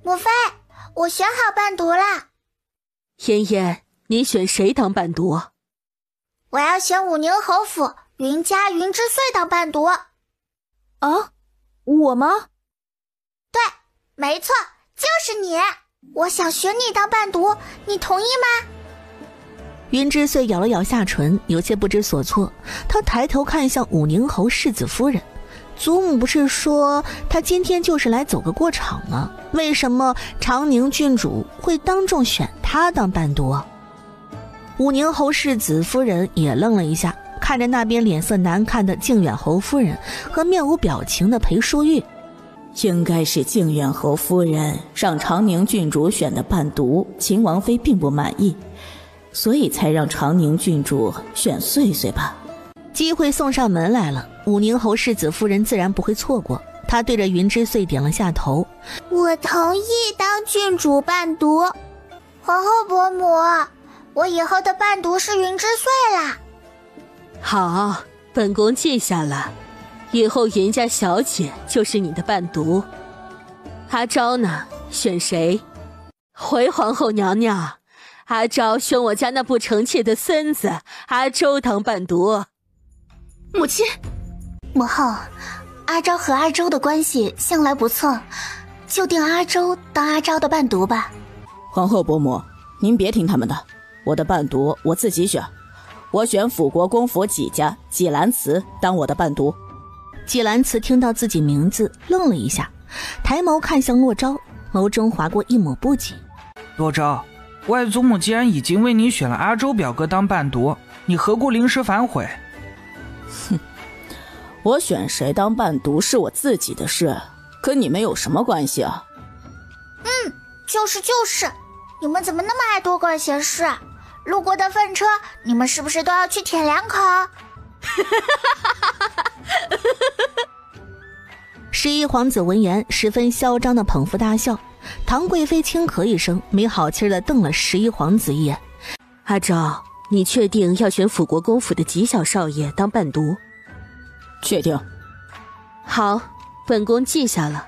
母妃，我选好伴读啦。妍妍，你选谁当伴读？我要选武宁侯府云家云之穗当伴读。啊？我吗？对，没错，就是你。我想选你当伴读，你同意吗？云之穗咬了咬下唇，有些不知所措。他抬头看向武宁侯世子夫人，祖母不是说他今天就是来走个过场吗？为什么长宁郡主会当众选他当伴读？武宁侯世子夫人也愣了一下，看着那边脸色难看的靖远侯夫人和面无表情的裴淑玉。应该是靖远侯夫人让长宁郡主选的伴读，秦王妃并不满意，所以才让长宁郡主选穗穗吧。机会送上门来了，武宁侯世子夫人自然不会错过。她对着云之穗点了下头，我同意当郡主伴读。皇后伯母，我以后的伴读是云之穗啦。好，本宫记下了，以后云家小姐就是你的伴读。阿昭呢？选谁？回皇后娘娘，阿昭选我家那不成器的孙子阿周当伴读。母亲，母后，阿昭和阿周的关系向来不错，就定阿周当阿昭的伴读吧。皇后伯母，您别听他们的，我的伴读我自己选，我选辅国公府纪家纪兰慈当我的伴读。纪兰慈听到自己名字愣了一下，抬眸看向洛昭，眸中划过一抹不解。洛昭，外祖母既然已经为你选了阿周表哥当伴读，你何故临时反悔？哼，我选谁当伴读是我自己的事，跟你们有什么关系啊？就是，你们怎么那么爱多管闲事？路过的粪车，你们是不是都要去舔两口？11皇子闻言十分嚣张的捧腹大笑，唐贵妃轻咳一声，没好气的瞪了11皇子一眼。阿昭，你确定要选辅国公府的纪小少爷当伴读？确定。好，本宫记下了。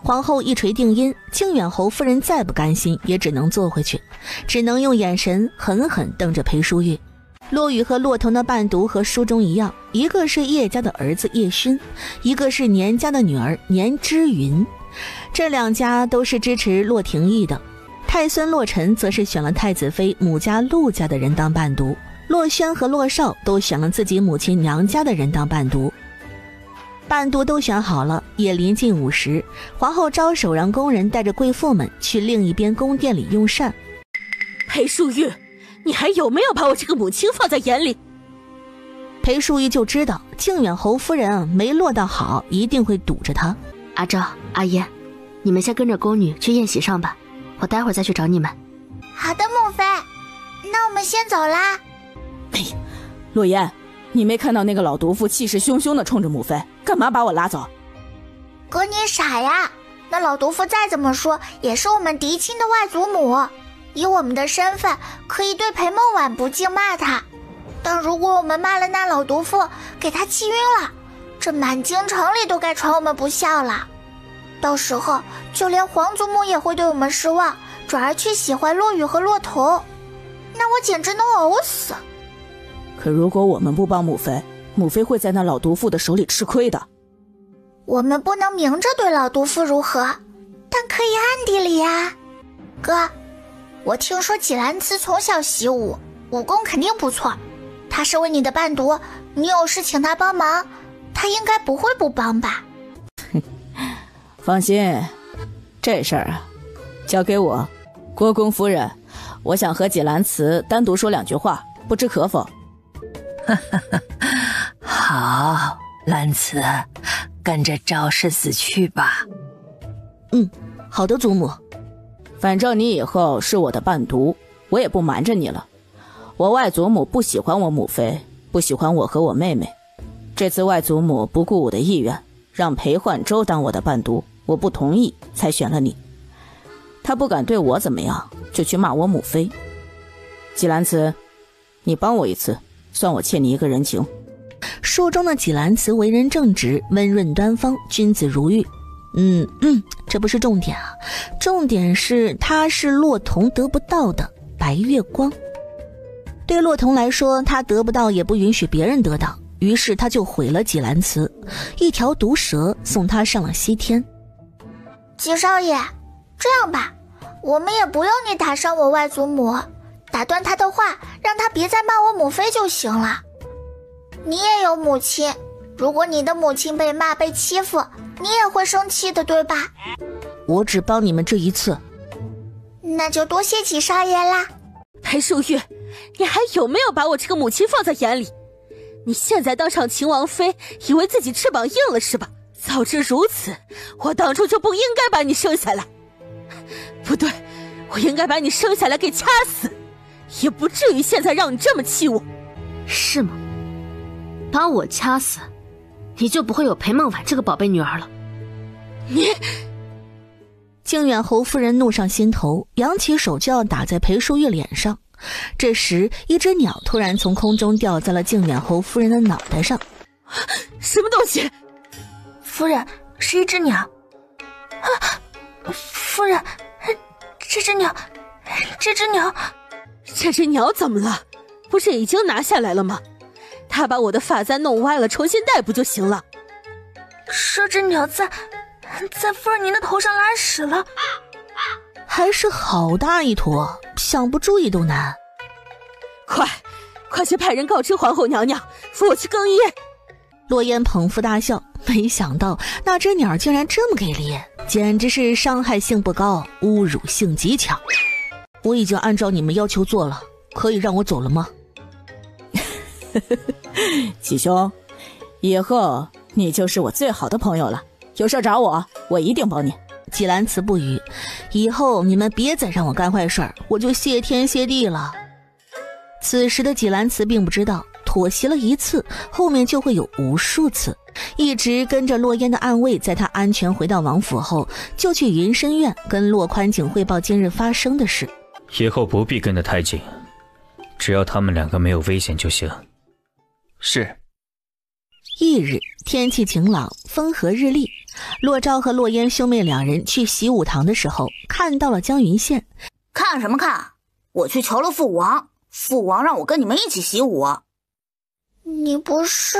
皇后一锤定音，靖远侯夫人再不甘心也只能坐回去，只能用眼神狠狠瞪着裴淑玉。骆雨和骆腾的伴读和书中一样，一个是叶家的儿子叶勋，一个是年家的女儿年之云，这两家都是支持骆廷义的。太孙骆晨则是选了太子妃母家陆家的人当伴读，骆轩和骆少都选了自己母亲娘家的人当伴读。伴读都选好了，也临近午时，皇后招手让工人带着贵妇们去另一边宫殿里用膳。裴淑玉，你还有没有把我这个母亲放在眼里？裴淑玉就知道靖远侯夫人没落到好，一定会堵着她。阿昭、阿嫣，你们先跟着宫女去宴席上吧，我待会儿再去找你们。好的，母妃，那我们先走啦。哎，洛言，你没看到那个老毒妇气势汹汹的冲着母妃，干嘛把我拉走？哥你傻呀，那老毒妇再怎么说也是我们嫡亲的外祖母，以我们的身份可以对裴梦婉不敬骂她，但如果我们骂了那老毒妇，给她气晕了，这满京城里都该传我们不孝了。到时候就连皇祖母也会对我们失望，转而去喜欢骆雨和骆童，那我简直能呕死。可如果我们不帮母妃，母妃会在那老毒妇的手里吃亏的。我们不能明着对老毒妇如何，但可以暗地里呀。哥，我听说纪兰慈从小习武，武功肯定不错，她是为你的伴读，你有事请她帮忙，她应该不会不帮吧？放心，这事儿啊，交给我。国公夫人，我想和纪兰慈单独说2句话，不知可否？好，兰慈，跟着赵世子去吧。好的，祖母。反正你以后是我的伴读，我也不瞒着你了。我外祖母不喜欢我母妃，不喜欢我和我妹妹。这次外祖母不顾我的意愿，让裴焕周当我的伴读，我不同意，才选了你。他不敢对我怎么样，就去骂我母妃。纪兰慈，你帮我一次，算我欠你一个人情。书中的纪兰慈为人正直，温润端方，君子如玉。这不是重点啊，重点是他是洛童得不到的白月光。对洛童来说，他得不到也不允许别人得到，于是他就毁了纪兰慈，一条毒蛇送他上了西天。纪少爷，这样吧，我们也不用你打伤我外祖母，打断他的话，让他别再骂我母妃就行了。你也有母亲，如果你的母亲被骂被欺负，你也会生气的，对吧？我只帮你们这一次。那就多谢纪少爷啦。裴淑玉，你还有没有把我这个母亲放在眼里？你现在当上秦王妃，以为自己翅膀硬了是吧？早知如此，我当初就不应该把你生下来。不对，我应该把你生下来给掐死，也不至于现在让你这么气我。是吗？把我掐死，你就不会有裴梦婉这个宝贝女儿了。你！靖远侯夫人怒上心头，扬起手就要打在裴淑玉脸上。这时，一只鸟突然从空中掉在了靖远侯夫人的脑袋上。什么东西？夫人，是一只鸟。夫人，这只鸟怎么了？不是已经拿下来了吗？他把我的发簪弄歪了，重新戴不就行了？这只鸟在夫人您的头上拉屎了，还是好大一坨，想不注意都难。快去派人告知皇后娘娘，扶我去更衣。洛烟捧腹大笑，没想到那只鸟竟然这么给力，简直是伤害性不高，侮辱性极强。我已经按照你们要求做了，可以让我走了吗？启兄，以后你就是我最好的朋友了，有事找我，我一定帮你。纪兰慈不语，以后你们别再让我干坏事，我就谢天谢地了。此时的纪兰慈并不知道，妥协了一次，后面就会有无数次。一直跟着洛烟的暗卫，在他安全回到王府后，就去云深院跟洛宽景汇报今日发生的事。以后不必跟得太近，只要他们两个没有危险就行。是。翌日，天气晴朗，风和日丽。洛昭和洛烟兄妹两人去习武堂的时候，看到了江云羡。看什么看？我去求了父王，父王让我跟你们一起习武。你不是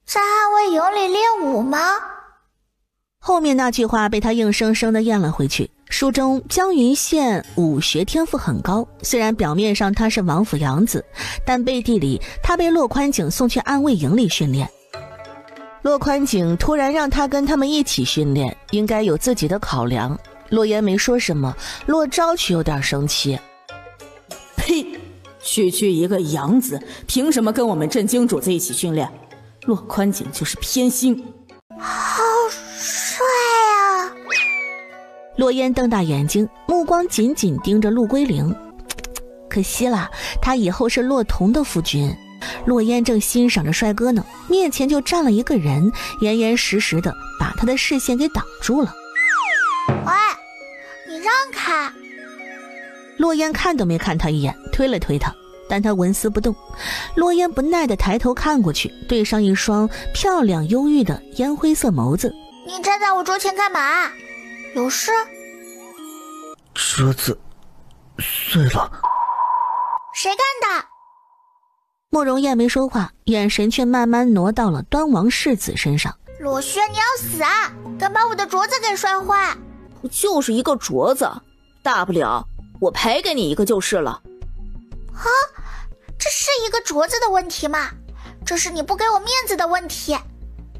在捍卫营里练武吗？后面那句话被他硬生生地咽了回去。书中江云羡武学天赋很高，虽然表面上他是王府养子，但背地里他被洛宽景送去安卫营里训练。洛宽景突然让他跟他们一起训练，应该有自己的考量。洛言没说什么，洛昭却有点生气。呸！区区一个养子，凭什么跟我们镇京主子一起训练？洛宽景就是偏心。好帅啊！洛烟瞪大眼睛，目光紧紧盯着陆龟灵。可惜了，他以后是洛童的夫君。洛烟正欣赏着帅哥呢，面前就站了一个人，严严实实的把他的视线给挡住了。喂，你让开！洛烟看都没看他一眼，推了推他，但他纹丝不动。洛烟不耐地抬头看过去，对上一双漂亮忧郁的烟灰色眸子。你站在我桌前干嘛？有事？桌子碎了。谁干的？慕容燕没说话，眼神却慢慢挪到了端王世子身上。罗轩，你要死啊！敢把我的镯子给摔坏？就是一个镯子，大不了我赔给你一个就是了。啊，这是一个镯子的问题吗？这是你不给我面子的问题。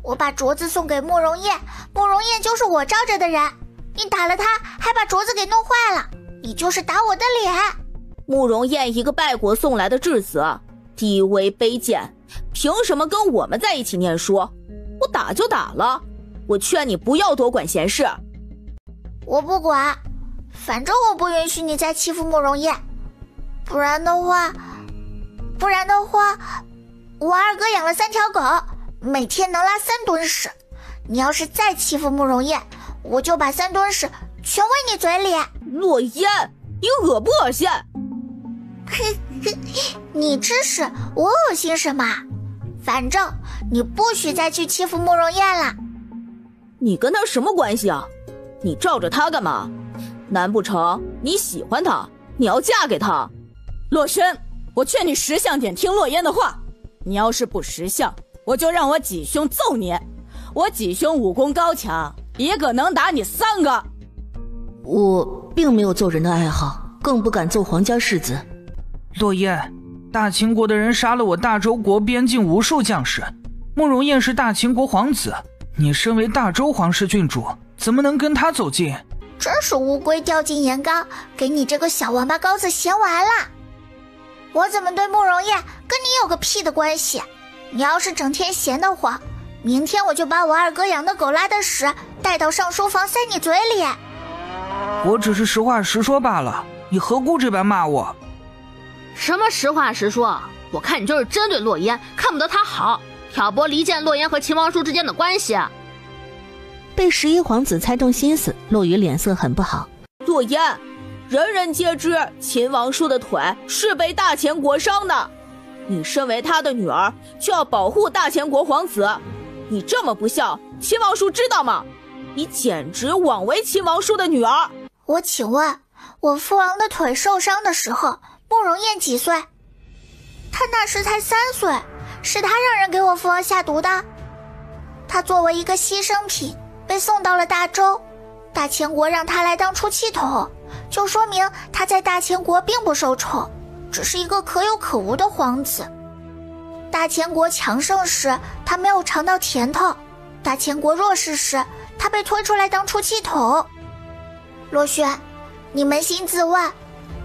我把镯子送给慕容燕，慕容燕就是我罩着的人，你打了她，还把镯子给弄坏了，你就是打我的脸。慕容燕一个败国送来的质子，低微卑贱，凭什么跟我们在一起念书？我打就打了，我劝你不要多管闲事。我不管，反正我不允许你再欺负慕容燕，不然的话，我二哥养了3条狗，每天能拉3吨屎。你要是再欺负慕容燕，我就把3吨屎全喂你嘴里。洛烟，你恶不恶心？你吃屎，我恶心什么？反正你不许再去欺负慕容燕了。你跟他什么关系啊？你罩着他干嘛？难不成你喜欢他，你要嫁给他？洛轩，我劝你识相点，听洛烟的话。你要是不识相，我就让我几兄揍你。我几兄武功高强，一个能打你3个。我并没有揍人的爱好，更不敢揍皇家世子。洛烟，大秦国的人杀了我大周国边境无数将士，慕容燕是大秦国皇子，你身为大周皇室郡主，怎么能跟他走近？真是乌龟掉进盐缸，给你这个小王八羔子咸完了。我怎么对慕容燕跟你有个屁的关系？你要是整天闲得慌，明天我就把我二哥养的狗拉的屎带到上书房塞你嘴里。我只是实话实说罢了，你何故这般骂我？什么实话实说？我看你就是针对洛烟，看不得他好，挑拨离间洛烟和秦王叔之间的关系。被11皇子猜中心思，洛雨脸色很不好。洛烟，人人皆知秦王叔的腿是被大秦国伤的，你身为他的女儿，就要保护大秦国皇子。你这么不孝，秦王叔知道吗？你简直枉为秦王叔的女儿。我请问，我父王的腿受伤的时候，慕容燕几岁？他那时才3岁，是他让人给我父王下毒的。他作为一个牺牲品被送到了大周，大秦国让他来当出气筒，就说明他在大秦国并不受宠，只是一个可有可无的皇子。大秦国强盛时，他没有尝到甜头；大秦国弱势时，他被推出来当出气筒。洛轩，你扪心自问，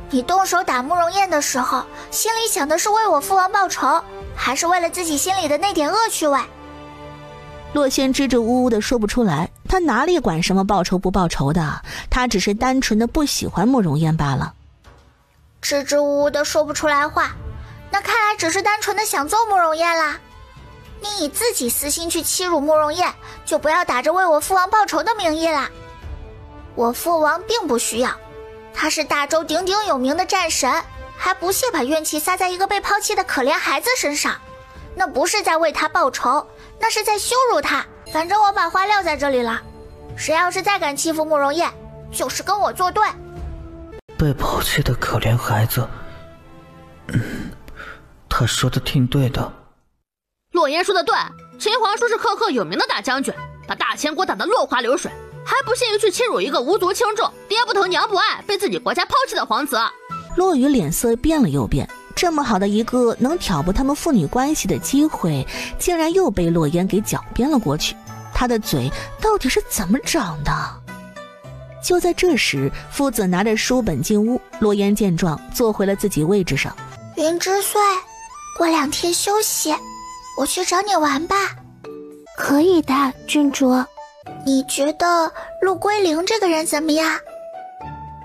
你动手打慕容燕的时候，心里想的是为我父王报仇，还是为了自己心里的那点恶趣味？洛轩支支吾吾的说不出来，他哪里管什么报仇不报仇的，他只是单纯的不喜欢慕容燕罢了。支支吾吾的说不出来话，那看来只是单纯的想揍慕容燕啦。你以自己私心去欺辱慕容燕，就不要打着为我父王报仇的名义啦。我父王并不需要，他是大周鼎鼎有名的战神，还不屑把怨气撒在一个被抛弃的可怜孩子身上，那不是在为他报仇，那是在羞辱他。反正我把话撂在这里了，谁要是再敢欺负慕容燕，就是跟我作对。被抛弃的可怜孩子，他说的挺对的。洛言说的对，秦皇叔是赫赫有名的大将军，把大秦国打得落花流水，还不屑于去欺辱一个无足轻重、爹不疼娘不爱、被自己国家抛弃的皇子。洛雨脸色变了又变，这么好的一个能挑拨他们父女关系的机会，竟然又被洛言给狡辩了过去。他的嘴到底是怎么长的？就在这时，夫子拿着书本进屋，洛言见状坐回了自己位置上。云之岁，过2天休息，我去找你玩吧。可以的，郡主。你觉得陆龟灵这个人怎么样？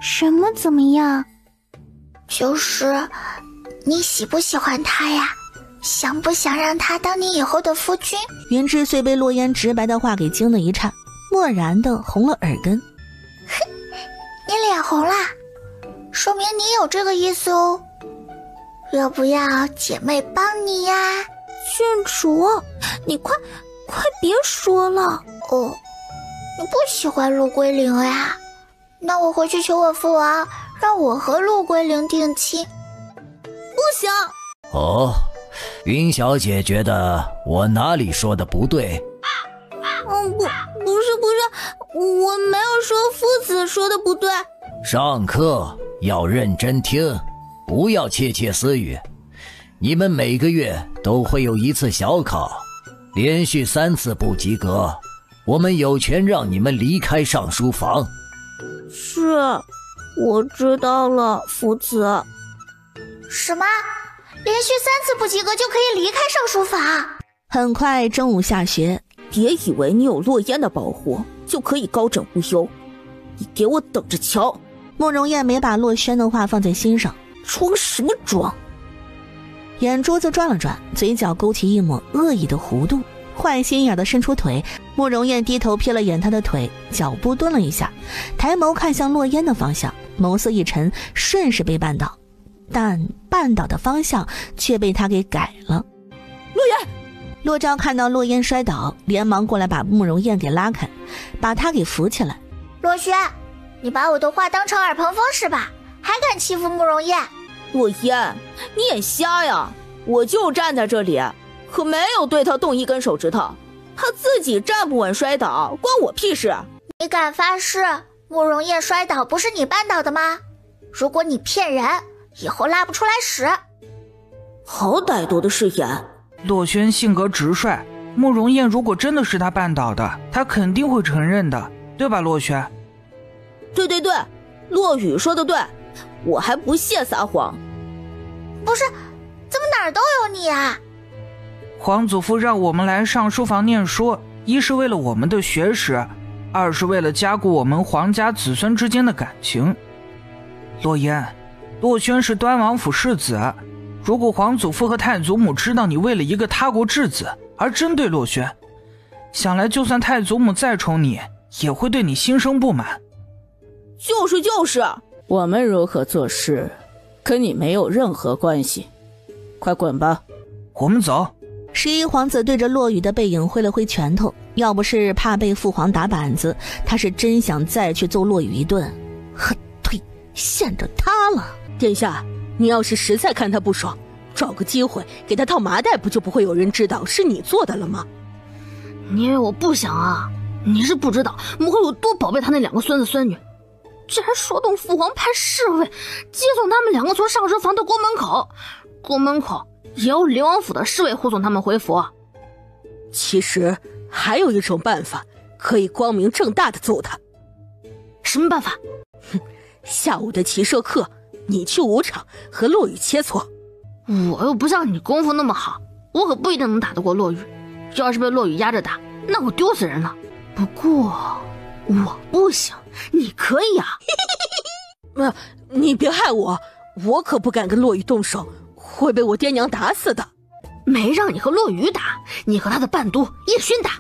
什么怎么样？就是你喜不喜欢他呀？想不想让他当你以后的夫君？云之岁被洛言直白的话给惊了一颤，蓦然的红了耳根。哼，你脸红啦，说明你有这个意思哦。要不要姐妹帮你呀？郡主，你快别说了哦。你不喜欢陆龟灵呀？那我回去求我父王，让我和陆龟灵定亲。不行。哦，云小姐觉得我哪里说的不对？不是，我没有说夫子说的不对。上课要认真听，不要窃窃私语。你们每个月都会有1次小考，连续3次不及格，我们有权让你们离开上书房。是，我知道了，夫子。什么？连续3次不及格就可以离开上书房？很快中午下学，别以为你有洛烟的保护就可以高枕无忧，你给我等着瞧。慕容燕没把洛轩的话放在心上，装什么装？眼珠子转了转，嘴角勾起一抹恶意的弧度，坏心眼的伸出腿。慕容燕低头瞥了眼他的腿，脚步顿了一下，抬眸看向洛烟的方向，眸色一沉，顺势被绊倒，但绊倒的方向却被他给改了。洛烟，洛昭看到洛烟摔倒，连忙过来把慕容燕给拉开，把她给扶起来。洛轩，你把我的话当成耳旁风是吧？还敢欺负慕容燕？洛烟，你眼瞎呀！我就站在这里，可没有对他动一根手指头，他自己站不稳摔倒，关我屁事！你敢发誓慕容燕摔倒不是你绊倒的吗？如果你骗人，以后拉不出来屎。好歹毒的誓言！洛轩性格直率，慕容燕如果真的是他绊倒的，他肯定会承认的，对吧，洛轩？对，洛雨说的对，我还不屑撒谎。不是，怎么哪儿都有你啊？皇祖父让我们来上书房念书，一是为了我们的学识，二是为了加固我们皇家子孙之间的感情。洛烟，洛轩是端王府世子，如果皇祖父和太祖母知道你为了一个他国质子而针对洛轩，想来就算太祖母再宠你，也会对你心生不满。就是，我们如何做事跟你没有任何关系，快滚吧。我们走。11皇子对着洛雨的背影挥了挥拳头，要不是怕被父皇打板子，他是真想再去揍洛雨一顿。呵，呸，现着他了。殿下，你要是实在看他不爽，找个机会给他套麻袋，不就不会有人知道是你做的了吗？你以为我不想啊？你是不知道母后有多宝贝他那2个孙子孙女，竟然说动父皇派侍卫接送他们2个从上书房到宫门口，宫门口也有灵王府的侍卫护送他们回府。其实还有一种办法，可以光明正大的揍他。什么办法？哼，下午的骑射课，你去武场和洛雨切磋。我又不像你功夫那么好，我可不一定能打得过洛雨。要是被洛雨压着打，那我丢死人了。不过我不行，你可以啊。你别害我，我可不敢跟洛雨动手，会被我爹娘打死的。没让你和洛雨打，你和他的伴读叶勋打。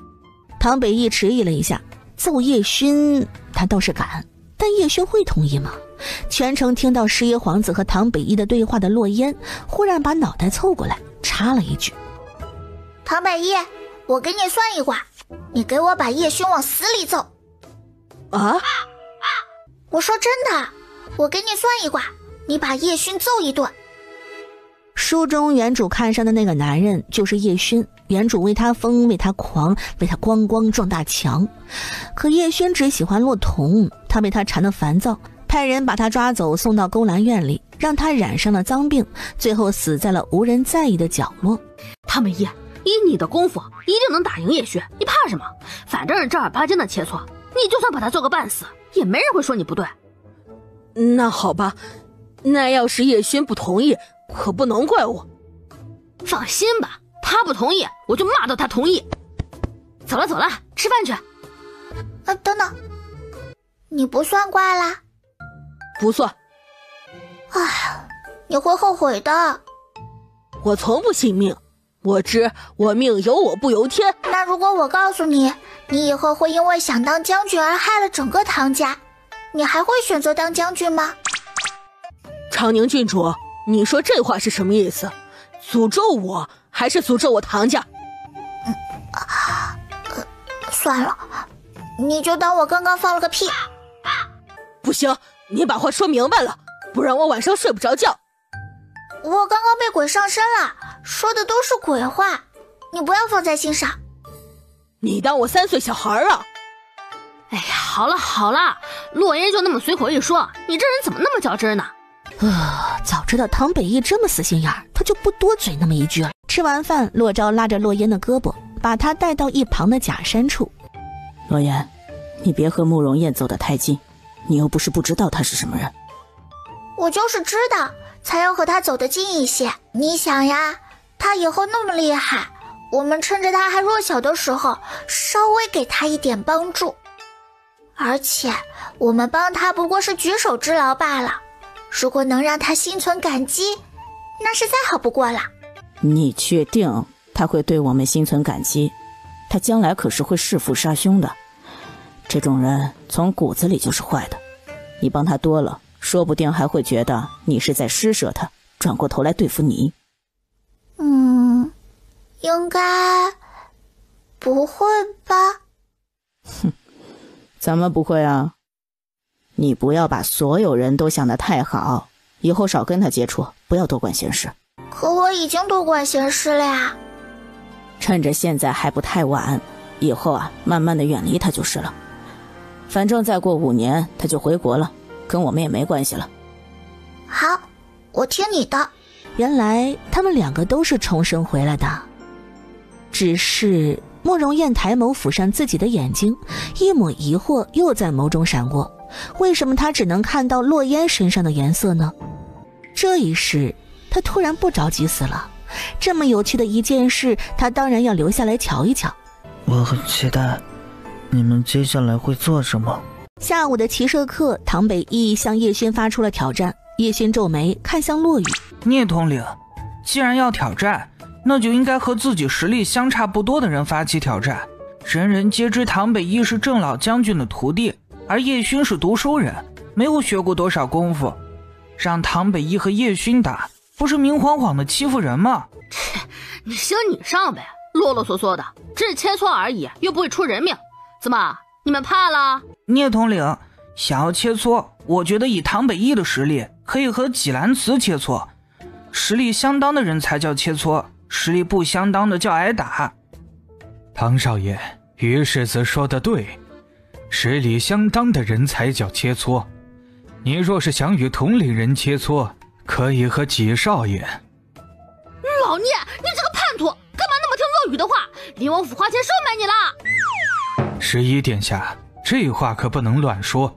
唐北义迟疑了一下，揍叶勋他倒是敢，但叶勋会同意吗？全程听到11皇子和唐北义的对话的洛烟忽然把脑袋凑过来插了一句：唐北义，我给你算一卦，你给我把叶勋往死里揍。啊？我说真的，我给你算一卦，你把叶勋揍一顿。书中原主看上的那个男人就是叶勋，原主为他疯，为他狂，为他咣咣撞大墙。可叶勋只喜欢洛彤，他被他缠得烦躁，派人把他抓走送到勾栏院里，让他染上了脏病，最后死在了无人在意的角落。唐北义，以你的功夫一定能打赢叶勋，你怕什么？反正是正儿八经的切磋，你就算把他揍个半死，也没人会说你不对。那好吧，那要是叶勋不同意，可不能怪我。放心吧，他不同意，我就骂到他同意。走了，吃饭去。等等，你不算卦啦？不算。哎，你会后悔的。我从不信命，我知我命由我不由天。那如果我告诉你，你以后会因为想当将军而害了整个唐家，你还会选择当将军吗？长宁郡主，你说这话是什么意思？诅咒我还是诅咒我唐家？算了，你就当我刚刚放了个屁。不行，你把话说明白了，不然我晚上睡不着觉。我刚刚被鬼上身了，说的都是鬼话，你不要放在心上。你当我3岁小孩啊？哎呀，好了，洛言就那么随口一说，你这人怎么那么较真呢？早知道唐北义这么死心眼儿，他就不多嘴那么一句。吃完饭，洛昭拉着洛烟的胳膊，把他带到一旁的假山处。洛烟，你别和慕容燕走得太近，你又不是不知道他是什么人。我就是知道，才要和他走得近一些。你想呀，他以后那么厉害，我们趁着他还弱小的时候，稍微给他一点帮助。而且我们帮他不过是举手之劳罢了，如果能让他心存感激，那是再好不过了。你确定他会对我们心存感激？他将来可是会弑父杀兄的，这种人从骨子里就是坏的。你帮他多了，说不定还会觉得你是在施舍他，转过头来对付你。应该不会吧？哼，怎么不会啊？你不要把所有人都想得太好，以后少跟他接触，不要多管闲事。可我已经多管闲事了呀。趁着现在还不太晚，以后啊，慢慢的远离他就是了。反正再过5年他就回国了，跟我们也没关系了。好，我听你的。原来他们2个都是重生回来的，只是慕容燕抬眸抚上自己的眼睛，一抹疑惑又在眸中闪过。为什么他只能看到落烟身上的颜色呢？这一时他突然不着急死了，这么有趣的一件事，他当然要留下来瞧一瞧。我很期待你们接下来会做什么。下午的骑射课，唐北翼向叶轩发出了挑战。叶轩皱眉看向落雨，聂统领，既然要挑战，那就应该和自己实力相差不多的人发起挑战。人人皆知唐北翼是郑老将军的徒弟，而叶勋是读书人，没有学过多少功夫，让唐北翼和叶勋打，不是明晃晃的欺负人吗？切，你行你上呗，啰啰嗦嗦的，只是切磋而已，又不会出人命。怎么，你们怕了？聂统领，想要切磋，我觉得以唐北翼的实力，可以和纪兰慈切磋。实力相当的人才叫切磋，实力不相当的叫挨打。唐少爷，于世子说得对，实力相当的人才叫切磋。你若是想与同龄人切磋，可以和纪少爷。老聂，你这个叛徒，干嘛那么听落雨的话？林王府花钱收买你了。11殿下，这话可不能乱说。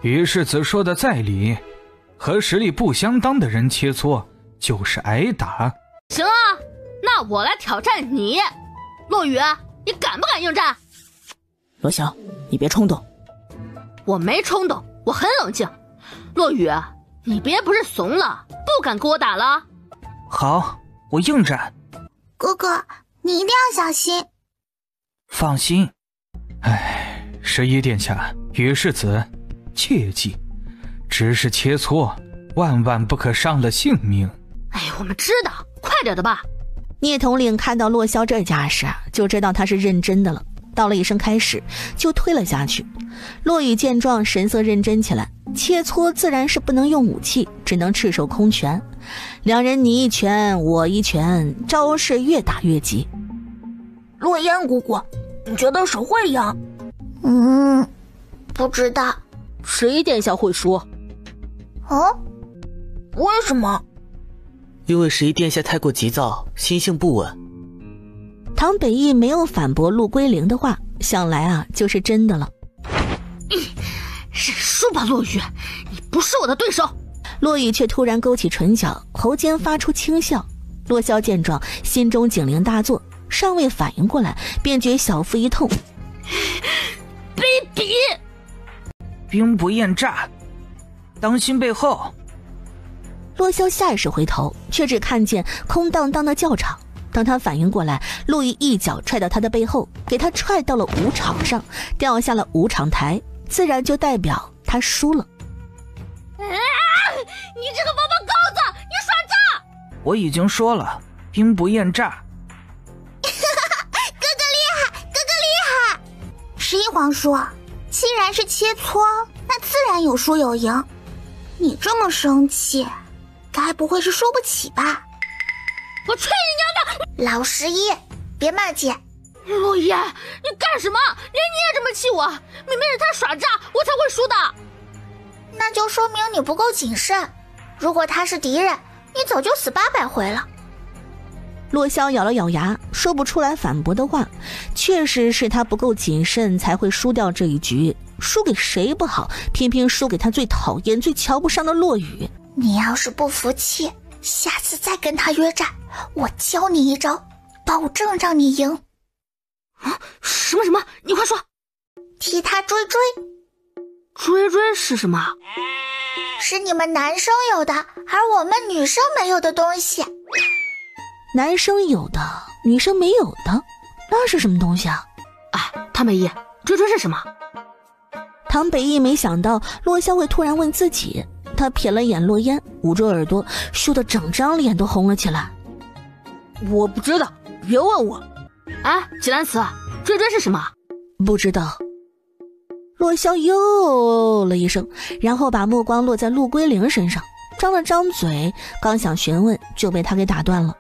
于世子说的在理，和实力不相当的人切磋就是挨打。行啊，那我来挑战你。落雨，你敢不敢应战？罗晓，你别冲动。我没冲动，我很冷静。落雨，你别不是怂了，不敢跟我打了？好，我应战。哥哥，你一定要小心。放心。哎，11殿下，于世子，切记，只是切磋，万万不可伤了性命。哎，我们知道，快点的吧。聂统领看到洛萧这架势，就知道他是认真的了，道了一声开始，就推了下去。洛雨见状，神色认真起来，切磋自然是不能用武器，只能赤手空拳。2人你一拳我一拳，招式越打越急。落烟姑姑，你觉得谁会赢？不知道。11殿下会说。哦？为什么？因为11殿下太过急躁，心性不稳。唐北翼没有反驳陆龟灵的话，想来啊就是真的了。认输吧，落雨，你不是我的对手。落雨却突然勾起唇角，喉间发出轻笑。洛萧见状，心中警铃大作，尚未反应过来，便觉小腹一痛。卑鄙！兵不厌诈，当心背后。洛萧下意识回头，却只看见空荡荡的教场。当他反应过来，陆羽一脚踹到他的背后，给他踹到了舞场上，掉下了舞场台，自然就代表他输了。你这个王八羔子，你耍诈！我已经说了，兵不厌诈。哥哥厉害，哥哥厉害！11皇叔，既然是切磋，那自然有输有赢。你这么生气，该不会是输不起吧？我吹你娘的！老11，别骂姐。陆爷，你干什么？连你也这么气我？明明是他耍诈，我才会输的。那就说明你不够谨慎。如果他是敌人，你早就死800回了。洛萧咬了咬牙，说不出来反驳的话。确实是他不够谨慎，才会输掉这一局。输给谁不好，偏偏输给他最讨厌、最瞧不上的落雨。你要是不服气，下次再跟他约战，我教你一招，保证让你赢。什么？你快说。替他追追。追追是什么？是你们男生有的，而我们女生没有的东西。男生有的，女生没有的，那是什么东西啊？唐北翼，追追是什么？唐北翼没想到洛萧会突然问自己，他瞥了眼洛烟，捂住耳朵，羞得整张脸都红了起来。我不知道，别问我。纪兰慈，追是什么？不知道。洛萧哟了一声，然后把目光落在陆龟灵身上，张了张嘴，刚想询问，就被他给打断了。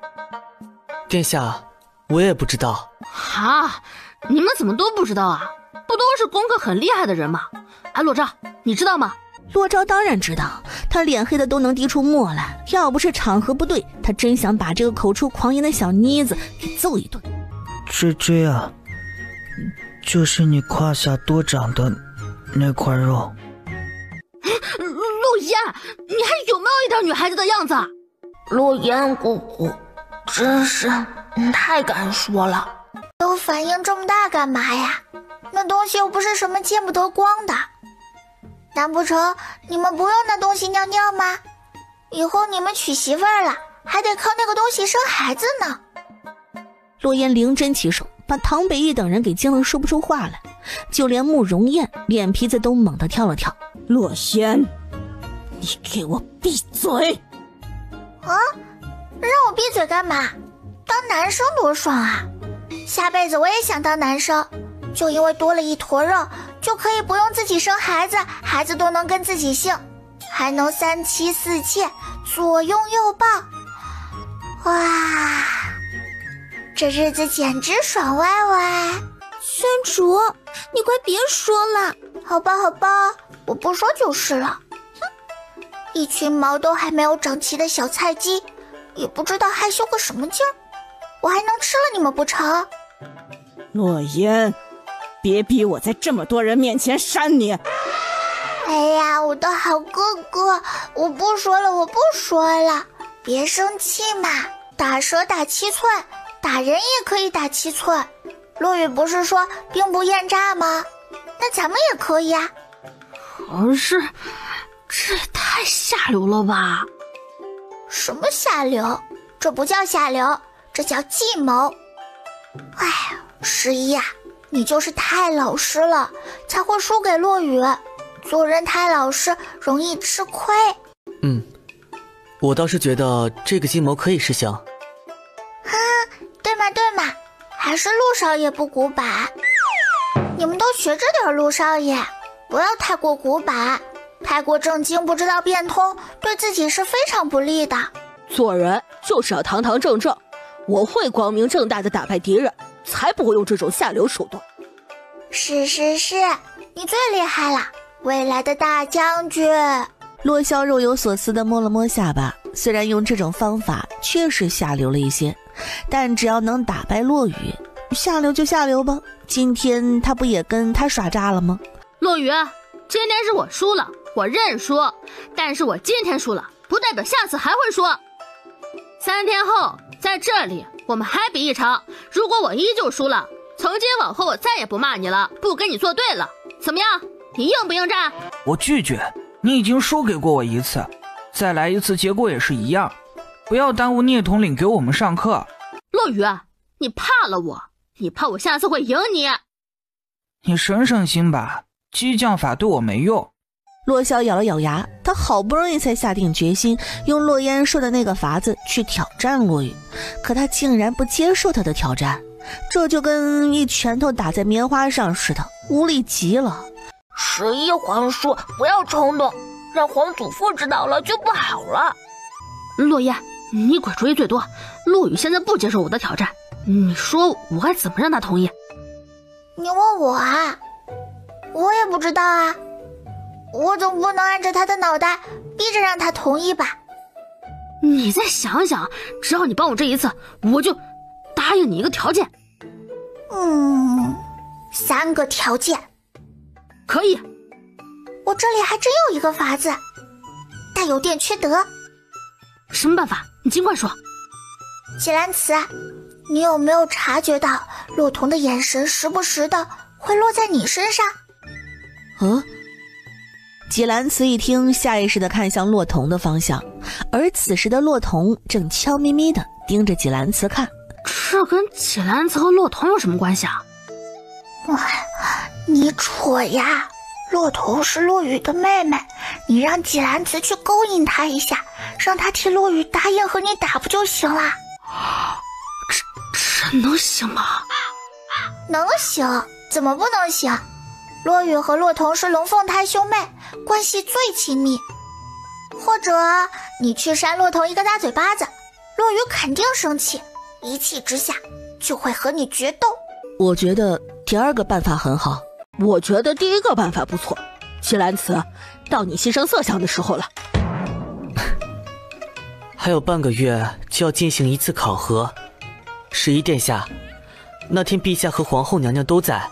殿下，我也不知道。啊，你们怎么都不知道啊？不都是功课很厉害的人吗？哎，洛昭，你知道吗？洛昭当然知道，他脸黑的都能滴出沫来，要不是场合不对，他真想把这个口出狂言的小妮子给揍一顿。追啊，就是你胯下多长的那块肉。陆言，你还有没有一点女孩子的样子？陆言姑姑真是太敢说了，都反应这么大干嘛呀？那东西又不是什么见不得光的，难不成你们不用那东西尿尿吗？以后你们娶媳妇儿了，还得靠那个东西生孩子呢。洛言灵针起手，把唐北义等人给惊得说不出话来，就连慕容燕脸皮子都猛地跳了跳。洛言，你给我闭嘴！啊，让我闭嘴干嘛？当男生多爽啊！下辈子我也想当男生，就因为多了一坨肉，就可以不用自己生孩子，孩子都能跟自己姓，还能3妻4妾，左拥右抱。哇，这日子简直爽歪歪！宣主，你快别说了。好吧，我不说就是了。哼，一群毛都还没有长齐的小菜鸡，也不知道害羞个什么劲儿。我还能吃了你们不成？洛言，别逼我在这么多人面前扇你。哎呀，我的好哥哥，我不说了，别生气嘛。打蛇打7寸，打人也可以打7寸。陆羽不是说兵不厌诈吗？那咱们也可以啊。可是这也太下流了吧？什么下流？这不叫下流，这叫计谋。哎，十一呀，你就是太老实了，才会输给洛羽。做人太老实，容易吃亏。我倒是觉得这个计谋可以实行。对嘛，还是陆少爷不古板。你们都学着点，陆少爷，不要太过古板，太过正经，不知道变通，对自己是非常不利的。做人就是要堂堂正正，我会光明正大的打败敌人，才不会用这种下流手段。是，你最厉害了，未来的大将军。洛萧若有所思地摸了摸下巴，虽然用这种方法确实下流了一些，但只要能打败洛羽，下流就下流吧。今天他不也跟他耍诈了吗？洛羽，今天是我输了，我认输，但是我今天输了，不代表下次还会输。3天后在这里我们还比一场，如果我依旧输了，从今往后我再也不骂你了，不跟你作对了，怎么样？你应不应战？我拒绝，你已经输给过我一次，再来一次结果也是一样，不要耽误聂统领给我们上课。洛羽，你怕了我，你怕我下次会赢你。你省省心吧，激将法对我没用。洛萧咬了咬牙，他好不容易才下定决心用洛烟说的那个法子去挑战洛羽，可他竟然不接受他的挑战，这就跟一拳头打在棉花上似的，无力极了。11皇叔，不要冲动，让皇祖父知道了就不好了。洛烟，你鬼主意最多，陆羽现在不接受我的挑战，你说我该怎么让他同意？你问我啊？我也不知道啊，我总不能按着他的脑袋逼着让他同意吧。你再想想，只要你帮我这一次，我就答应你一个条件。3个条件。可以。我这里还真有一个法子，但有点缺德。什么办法？你尽管说。季兰慈，你有没有察觉到洛童的眼神时不时的会落在你身上？季兰慈一听，下意识地看向洛童的方向，而此时的洛童正悄咪咪地盯着季兰慈看。这跟季兰慈和洛童有什么关系啊？你蠢呀！洛童是洛羽的妹妹，你让季兰慈去勾引她一下，让她替洛羽答应和你打不就行了？这能行吗？能行，怎么不能行？洛雨和洛彤是龙凤胎兄妹，关系最亲密。或者你去扇洛彤一个大嘴巴子，洛雨肯定生气，一气之下就会和你决斗。我觉得第二个办法很好。我觉得第一个办法不错。齐兰慈，到你牺牲色相的时候了。还有半个月就要进行一次考核。11殿下，那天陛下和皇后娘娘都在，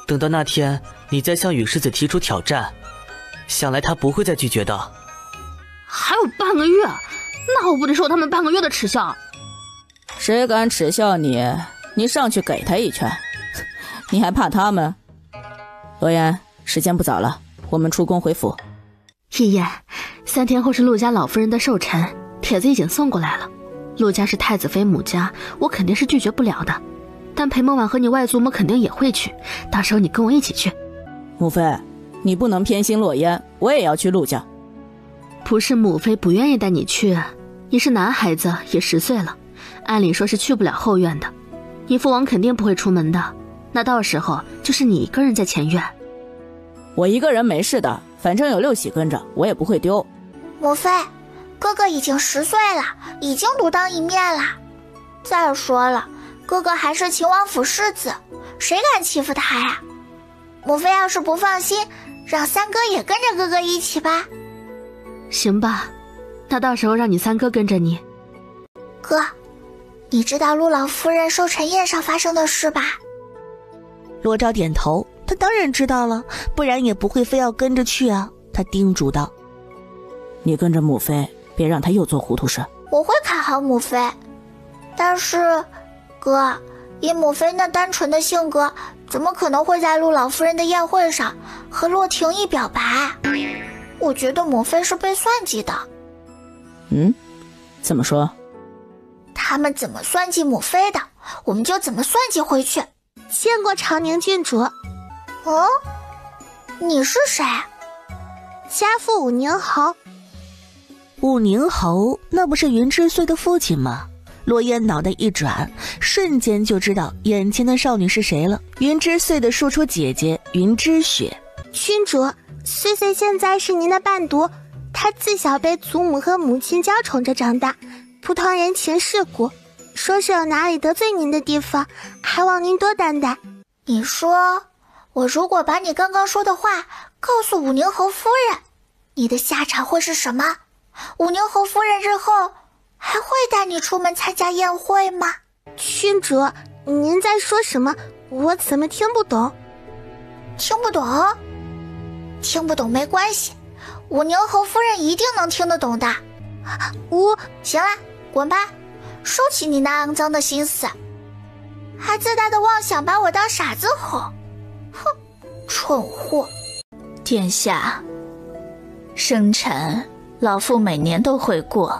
等到那天你再向羽世子提出挑战，想来他不会再拒绝的。还有半个月，那我不得受他们半个月的耻笑？谁敢耻笑你，你上去给他一拳。你还怕他们？罗言，时间不早了，我们出宫回府。爷爷，3天后是陆家老夫人的寿辰，帖子已经送过来了。陆家是太子妃母家，我肯定是拒绝不了的。但裴梦婉和你外祖母肯定也会去，到时候你跟我一起去。母妃，你不能偏心洛烟，我也要去陆家。不是母妃不愿意带你去，你是男孩子，也10岁了，按理说是去不了后院的。你父王肯定不会出门的，那到时候就是你一个人在前院。我一个人没事的，反正有六喜跟着，我也不会丢。母妃，哥哥已经10岁了，已经独当一面了。再说了，哥哥还是秦王府世子，谁敢欺负他呀？母妃要是不放心，让三哥也跟着哥哥一起吧。行吧，那到时候让你三哥跟着你。哥，你知道陆老夫人寿辰宴上发生的事吧？罗昭点头，他当然知道了，不然也不会非要跟着去啊。他叮嘱道：你跟着母妃，别让她又做糊涂事。我会看好母妃，但是哥，以母妃那单纯的性格，怎么可能会在陆老夫人的宴会上和洛廷义表白？我觉得母妃是被算计的。怎么说？他们怎么算计母妃的，我们就怎么算计回去。见过长宁郡主。哦，你是谁？家父武宁侯。武宁侯，那不是云之岁的父亲吗？落烟脑袋一转，瞬间就知道眼前的少女是谁了。云之岁的庶出姐姐云之雪。郡主，岁岁现在是您的伴读，她自小被祖母和母亲娇宠着长大，不通人情世故，说是有哪里得罪您的地方，还望您多担待。你说，我如果把你刚刚说的话告诉武宁侯夫人，你的下场会是什么？武宁侯夫人日后还会带你出门参加宴会吗？郡主，您在说什么？我怎么听不懂？听不懂？听不懂没关系，武宁侯夫人一定能听得懂的。行了，滚吧，收起你那肮脏的心思，还自大的妄想把我当傻子哄。哼，蠢货！殿下，生辰老妇每年都会过，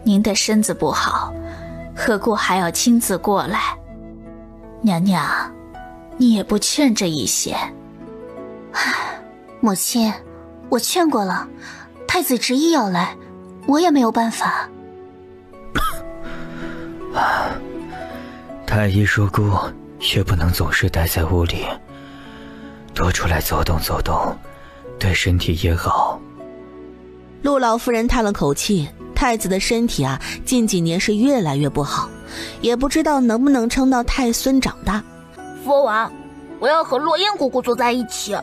您的身子不好，何故还要亲自过来？娘娘，你也不劝着一些。母亲，我劝过了，太子执意要来，我也没有办法。太医说过，也不能总是待在屋里，多出来走动走动，对身体也好。陆老夫人叹了口气，太子的身体啊，近几年是越来越不好，也不知道能不能撑到太孙长大。父王，我要和落雁姑姑坐在一起。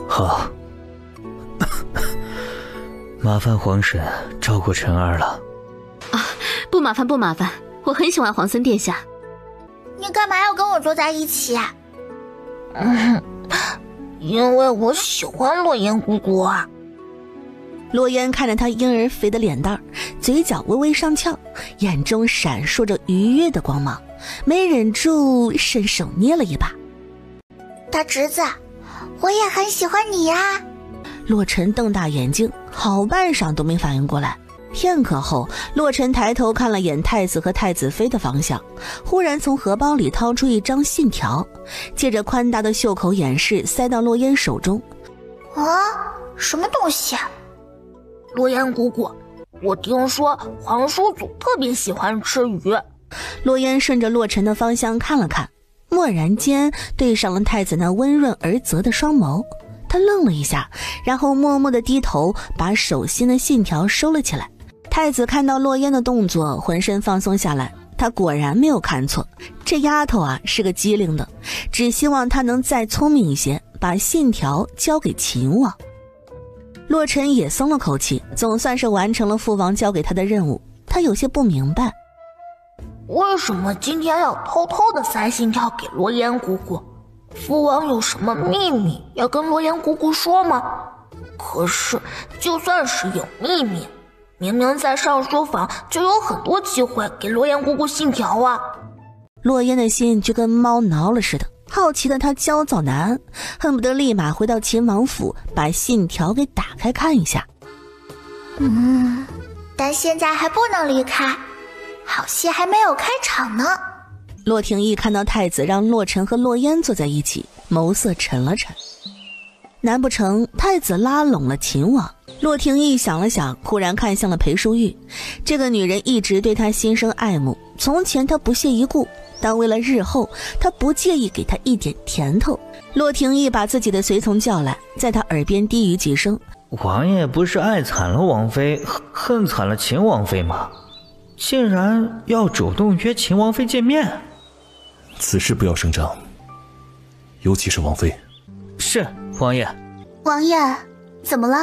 好，麻烦皇婶照顾陈儿了。不麻烦不麻烦，我很喜欢皇孙殿下。你干嘛要跟我坐在一起？因为我喜欢落雁姑姑啊。落雁看着他婴儿肥的脸蛋，嘴角微微上翘，眼中闪烁着愉悦的光芒，没忍住伸手捏了一把。大侄子，我也很喜欢你呀。洛尘瞪大眼睛，好半晌都没反应过来。片刻后，洛尘抬头看了眼太子和太子妃的方向，忽然从荷包里掏出一张信条，借着宽大的袖口掩饰，塞到落雁手中。什么东西？落雁姑姑，我听说皇叔祖特别喜欢吃鱼。落雁顺着洛尘的方向看了看，蓦然间对上了太子那温润而泽的双眸。他愣了一下，然后默默地低头，把手心的信条收了起来。太子看到洛烟的动作，浑身放松下来。他果然没有看错，这丫头啊是个机灵的，只希望她能再聪明一些，把信条交给秦王。洛尘也松了口气，总算是完成了父王交给他的任务。他有些不明白，为什么今天要偷偷的塞信条给罗烟姑姑？父王有什么秘密要跟罗烟姑姑说吗？可是就算是有秘密，明明在上书房就有很多机会给罗烟姑姑信条啊。洛烟的心就跟猫挠了似的，好奇的他焦躁难安，恨不得立马回到秦王府，把信条给打开看一下。但现在还不能离开，好戏还没有开场呢。洛廷义看到太子让洛尘和洛烟坐在一起，眸色沉了沉。难不成太子拉拢了秦王？洛廷义想了想，忽然看向了裴淑玉。这个女人一直对他心生爱慕，从前他不屑一顾，但为了日后，他不介意给他一点甜头。洛廷义把自己的随从叫来，在他耳边低语几声：王爷不是爱惨了王妃，恨惨了秦王妃吗？竟然要主动约秦王妃见面。此事不要声张，尤其是王妃。是，王爷。王爷，怎么了？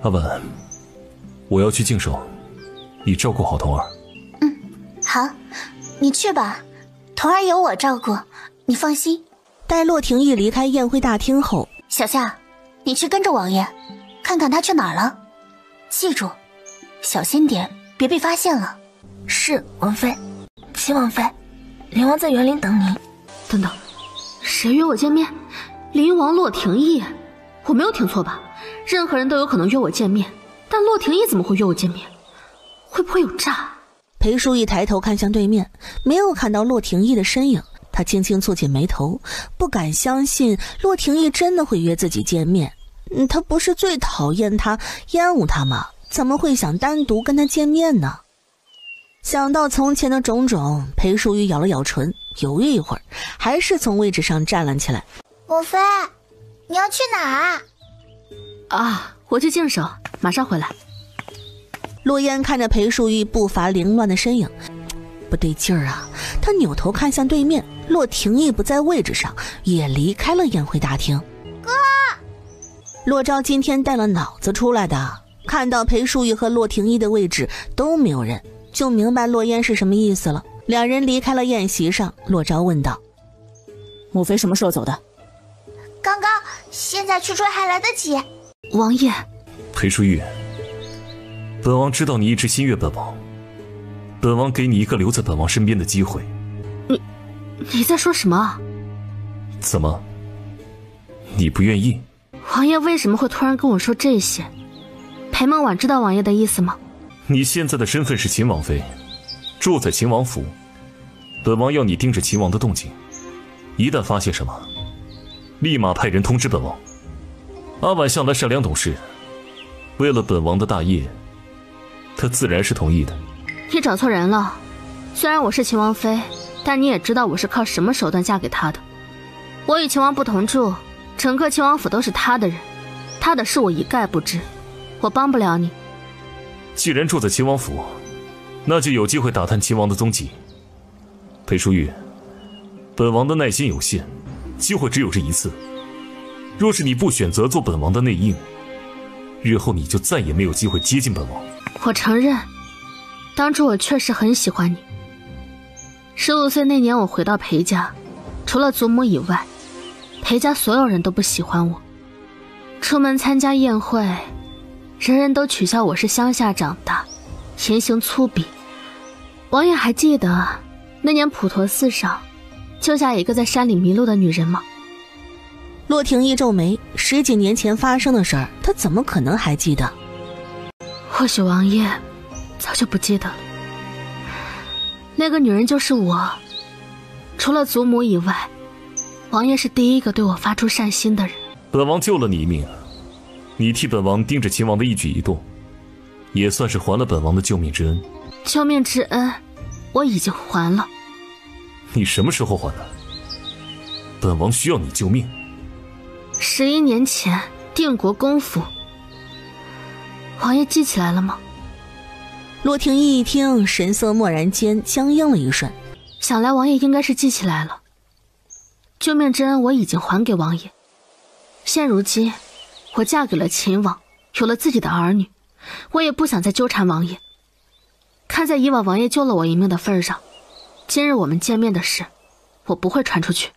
阿婉，我要去静守，你照顾好童儿。好，你去吧，童儿有我照顾，你放心。待洛廷义离开宴会大厅后，小夏，你去跟着王爷，看看他去哪儿了。记住，小心点，别被发现了。是，王妃。秦王妃，灵王在园林等你。等等，谁约我见面？灵王洛廷义？我没有听错吧？任何人都有可能约我见面，但洛廷义怎么会约我见面？会不会有诈？裴淑义抬头看向对面，没有看到洛廷义的身影。他轻轻蹙起眉头，不敢相信洛廷义真的会约自己见面。他不是最讨厌他、厌恶他吗？怎么会想单独跟他见面呢？想到从前的种种，裴淑玉咬了咬唇，犹豫一会儿，还是从位置上站了起来。母妃，你要去哪儿？我去静守，马上回来。洛烟看着裴淑玉步伐凌乱的身影，不对劲儿啊！他扭头看向对面，洛廷义不在位置上，也离开了宴会大厅。哥，洛昭今天带了脑子出来的，看到裴淑玉和洛廷义的位置都没有人，就明白洛烟是什么意思了。两人离开了宴席上，洛昭问道：母妃什么时候走的？刚刚，现在去追还来得及。王爷，裴淑玉，本王知道你一直心悦本王，本王给你一个留在本王身边的机会。你在说什么？怎么，你不愿意？王爷为什么会突然跟我说这些？裴梦婉知道王爷的意思吗？你现在的身份是秦王妃，住在秦王府，本王要你盯着秦王的动静，一旦发现什么，立马派人通知本王。阿婉向来善良懂事，为了本王的大业，他自然是同意的。你找错人了，虽然我是秦王妃，但你也知道我是靠什么手段嫁给他的。我与秦王不同住，整个秦王府都是他的人，他的事我一概不知，我帮不了你。既然住在秦王府，那就有机会打探秦王的踪迹。裴淑玉，本王的耐心有限，机会只有这一次。若是你不选择做本王的内应，日后你就再也没有机会接近本王。我承认，当初我确实很喜欢你。15岁那年我回到裴家，除了祖母以外，裴家所有人都不喜欢我。出门参加宴会，人人都取笑我是乡下长大，言行粗鄙。王爷还记得那年普陀寺上救下一个在山里迷路的女人吗？洛廷义皱眉，10几年前发生的事儿，他怎么可能还记得？或许王爷早就不记得了。那个女人就是我，除了祖母以外，王爷是第一个对我发出善心的人。本王救了你一命，你替本王盯着秦王的一举一动，也算是还了本王的救命之恩。救命之恩我已经还了。你什么时候还的？本王需要你救命。11年前定国公府，王爷记起来了吗？洛廷义一听，神色蓦然间僵硬了一瞬，想来王爷应该是记起来了。救命之恩我已经还给王爷，现如今我嫁给了秦王，有了自己的儿女，我也不想再纠缠王爷。看在以往王爷救了我一命的份上，今日我们见面的事，我不会传出去。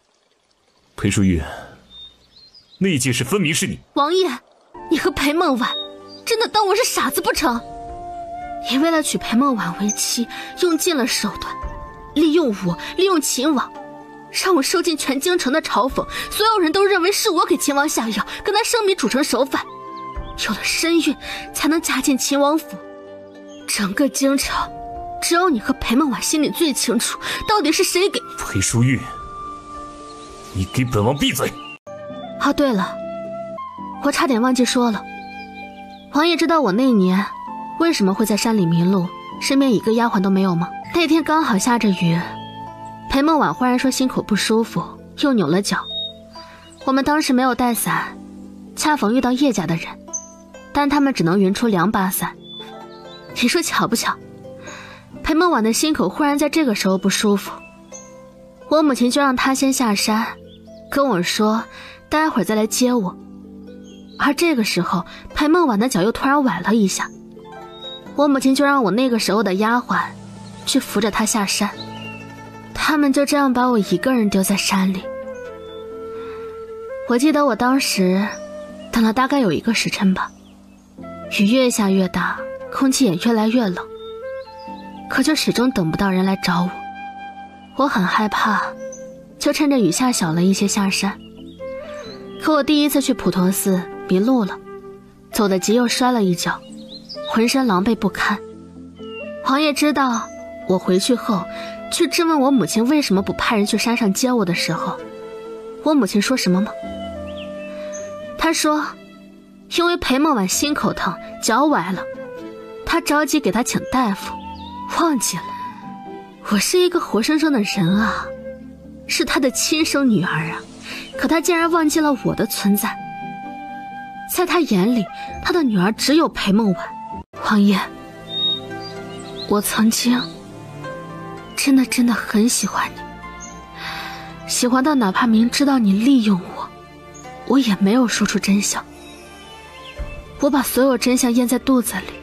裴淑玉，那件事分明是你。王爷，你和裴梦婉真的当我是傻子不成？你为了娶裴梦婉为妻，用尽了手段，利用我，利用秦王，让我受尽全京城的嘲讽，所有人都认为是我给秦王下药，跟他生米煮成熟饭，有了身孕才能嫁进秦王府。整个京城只有你和裴梦婉心里最清楚，到底是谁给……裴淑玉，你给本王闭嘴！哦，对了，我差点忘记说了，王爷知道我那年为什么会在山里迷路，身边一个丫鬟都没有吗？那天刚好下着雨，裴梦婉忽然说心口不舒服，又扭了脚。我们当时没有带伞，恰逢遇到叶家的人，但他们只能匀出2把伞。你说巧不巧？裴梦婉的心口忽然在这个时候不舒服，我母亲就让她先下山，跟我说待会儿再来接我。而这个时候，裴梦婉的脚又突然崴了一下，我母亲就让我那个时候的丫鬟去扶着她下山。他们就这样把我一个人丢在山里。我记得我当时等了大概有1个时辰吧，雨越下越大，空气也越来越冷，可就始终等不到人来找我。我很害怕，就趁着雨下小了一些下山。可我第一次去普陀寺迷路了，走得急又摔了一跤，浑身狼狈不堪。王爷知道我回去后去质问我母亲为什么不派人去山上接我的时候，我母亲说什么吗？她说因为裴梦婉心口疼，脚崴了，她着急给她请大夫，忘记了我是一个活生生的人啊，是她的亲生女儿啊，可她竟然忘记了我的存在。在她眼里，她的女儿只有裴梦婉。王爷，我曾经真的很喜欢你，喜欢到哪怕明知道你利用我，我也没有说出真相。我把所有真相咽在肚子里，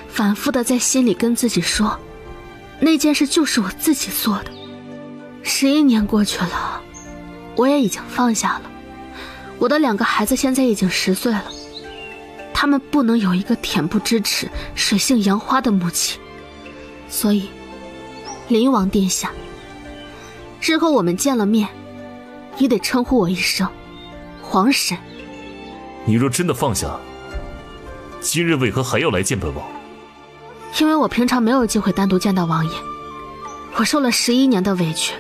反复的在心里跟自己说，那件事就是我自己做的。11年过去了，我也已经放下了。我的2个孩子现在已经10岁了，他们不能有一个恬不知耻、水性杨花的母亲。所以灵王殿下，日后我们见了面，你得称呼我一声皇婶。你若真的放下，今日为何还要来见本王？因为我平常没有机会单独见到王爷，我受了11年的委屈，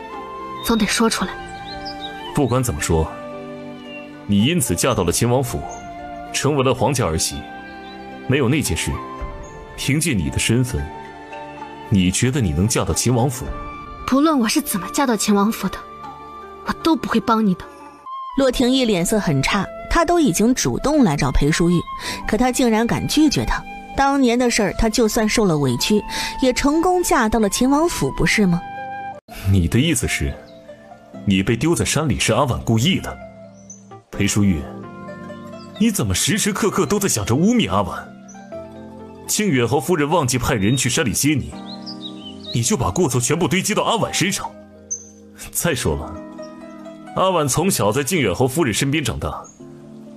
总得说出来。不管怎么说，你因此嫁到了秦王府，成为了皇家儿媳。没有那件事，凭借你的身份，你觉得你能嫁到秦王府？不论我是怎么嫁到秦王府的，我都不会帮你的。洛廷义脸色很差，他都已经主动来找裴淑玉，可他竟然敢拒绝他。当年的事儿，他就算受了委屈，也成功嫁到了秦王府，不是吗？你的意思是，你被丢在山里是阿婉故意的？裴淑玉，你怎么时时刻刻都在想着污蔑阿婉？靖远侯夫人忘记派人去山里接你，你就把过错全部堆积到阿婉身上。再说了，阿婉从小在靖远侯夫人身边长大，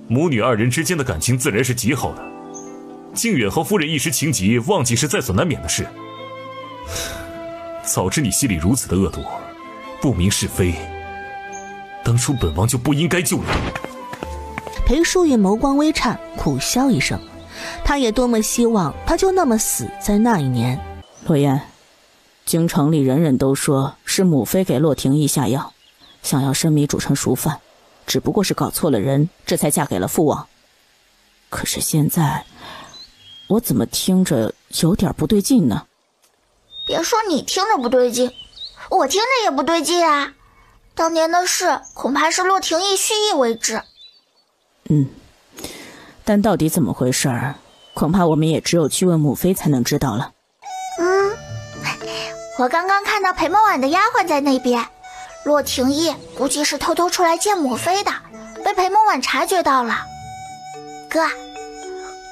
母女2人之间的感情自然是极好的。靖远侯夫人一时情急，忘记是在所难免的事。早知你心里如此的恶毒，不明是非，当初本王就不应该救你。裴淑玉眸光微颤，苦笑一声。他也多么希望他就那么死在那一年。洛言，京城里人人都说是母妃给洛廷义下药，想要生米煮成熟饭，只不过是搞错了人，这才嫁给了父王。可是现在我怎么听着有点不对劲呢？别说你听着不对劲，我听着也不对劲啊！当年的事恐怕是洛廷义蓄意为之。但到底怎么回事儿，恐怕我们也只有去问母妃才能知道了。我刚刚看到裴梦婉的丫鬟在那边，洛廷义估计是偷偷出来见母妃的，被裴梦婉察觉到了。哥，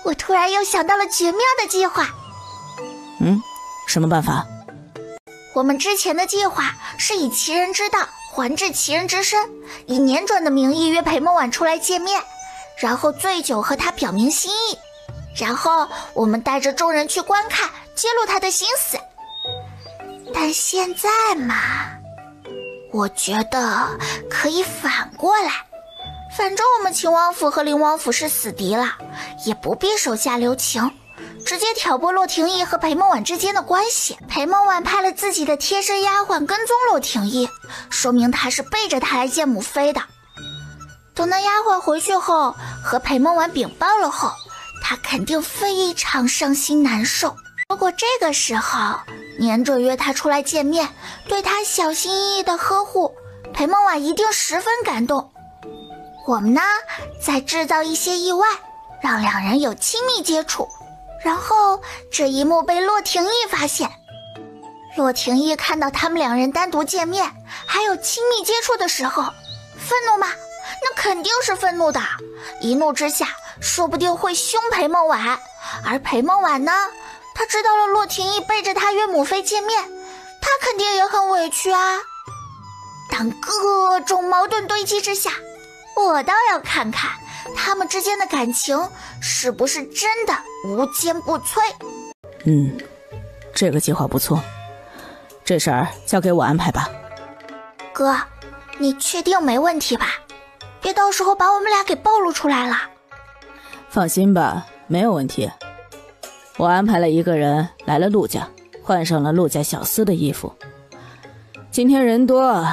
我突然又想到了绝妙的计划。什么办法？我们之前的计划是以其人之道还治其人之身，以年转的名义约裴梦婉出来见面，然后醉酒和他表明心意，然后我们带着众人去观看，揭露他的心思。但现在嘛，我觉得可以反过来，反正我们秦王府和林王府是死敌了，也不必手下留情，直接挑拨洛廷义和裴梦婉之间的关系。裴梦婉派了自己的贴身丫鬟跟踪洛廷义，说明他是背着他来见母妃的。等那丫鬟回去后和裴梦婉禀报了后，他肯定非常伤心难受。如果这个时候年准约他出来见面，对他小心翼翼的呵护，裴梦婉一定十分感动。我们呢，再制造一些意外，让两人有亲密接触，然后这一幕被洛廷义发现。洛廷义看到他们两人单独见面还有亲密接触的时候，愤怒吗？那肯定是愤怒的，一怒之下说不定会凶裴梦婉。而裴梦婉呢，他知道了洛廷义背着他约母妃见面，他肯定也很委屈啊。当各种矛盾堆积之下，我倒要看看他们之间的感情是不是真的无坚不摧。这个计划不错，这事儿交给我安排吧。哥，你确定没问题吧？别到时候把我们俩给暴露出来了。放心吧，没有问题。我安排了一个人来了陆家，换上了陆家小厮的衣服。今天人多，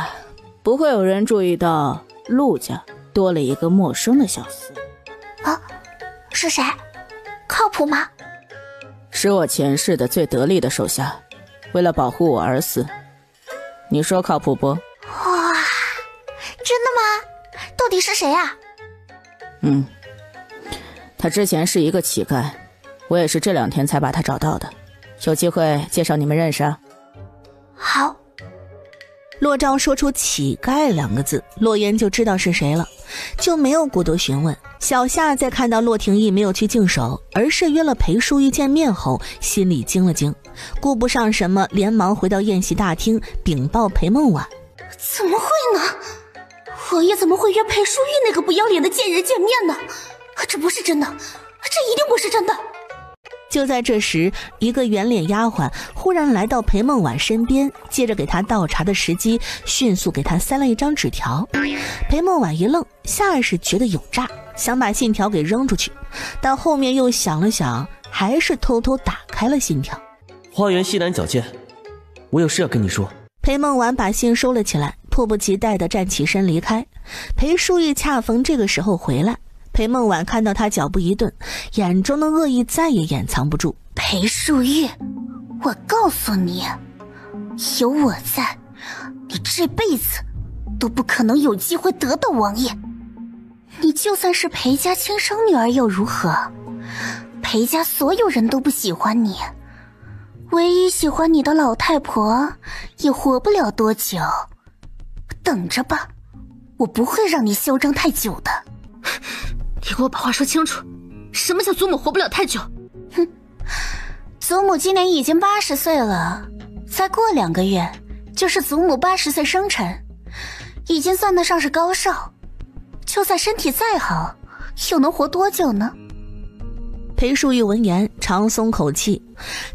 不会有人注意到陆家多了一个陌生的小厮。是谁？靠谱吗？是我前世的最得力的手下，为了保护我而死。你说靠谱不？哇，真的吗？到底是谁啊？他之前是一个乞丐，我也是这2天才把他找到的，有机会介绍你们认识啊。好。洛昭说出乞丐2个字，洛言就知道是谁了，就没有过多询问。小夏在看到洛廷义没有去净手，而是约了裴淑玉见面后，心里惊了惊，顾不上什么，连忙回到宴席大厅禀报裴梦婉。怎么会呢？我也怎么会约裴淑玉那个不要脸的贱人见面呢？这不是真的，这一定不是真的。就在这时，一个圆脸丫鬟忽然来到裴梦婉身边，借着给她倒茶的时机，迅速给她塞了一张纸条。裴梦婉一愣，下意识觉得有诈，想把信条给扔出去，但后面又想了想，还是偷偷打开了信条。花园西南角见，我有事要跟你说。裴梦婉把信收了起来，迫不及待地站起身离开。裴淑玉恰逢这个时候回来，裴梦婉看到他脚步一顿，眼中的恶意再也掩藏不住。裴淑玉，我告诉你，有我在，你这辈子都不可能有机会得到王爷。你就算是裴家亲生女儿又如何？裴家所有人都不喜欢你，唯一喜欢你的老太婆也活不了多久。等着吧，我不会让你嚣张太久的。你给我把话说清楚，什么叫祖母活不了太久？祖母今年已经80岁了，再过2个月就是祖母80岁生辰，已经算得上是高寿。就算身体再好，又能活多久呢？裴淑玉闻言长松口气，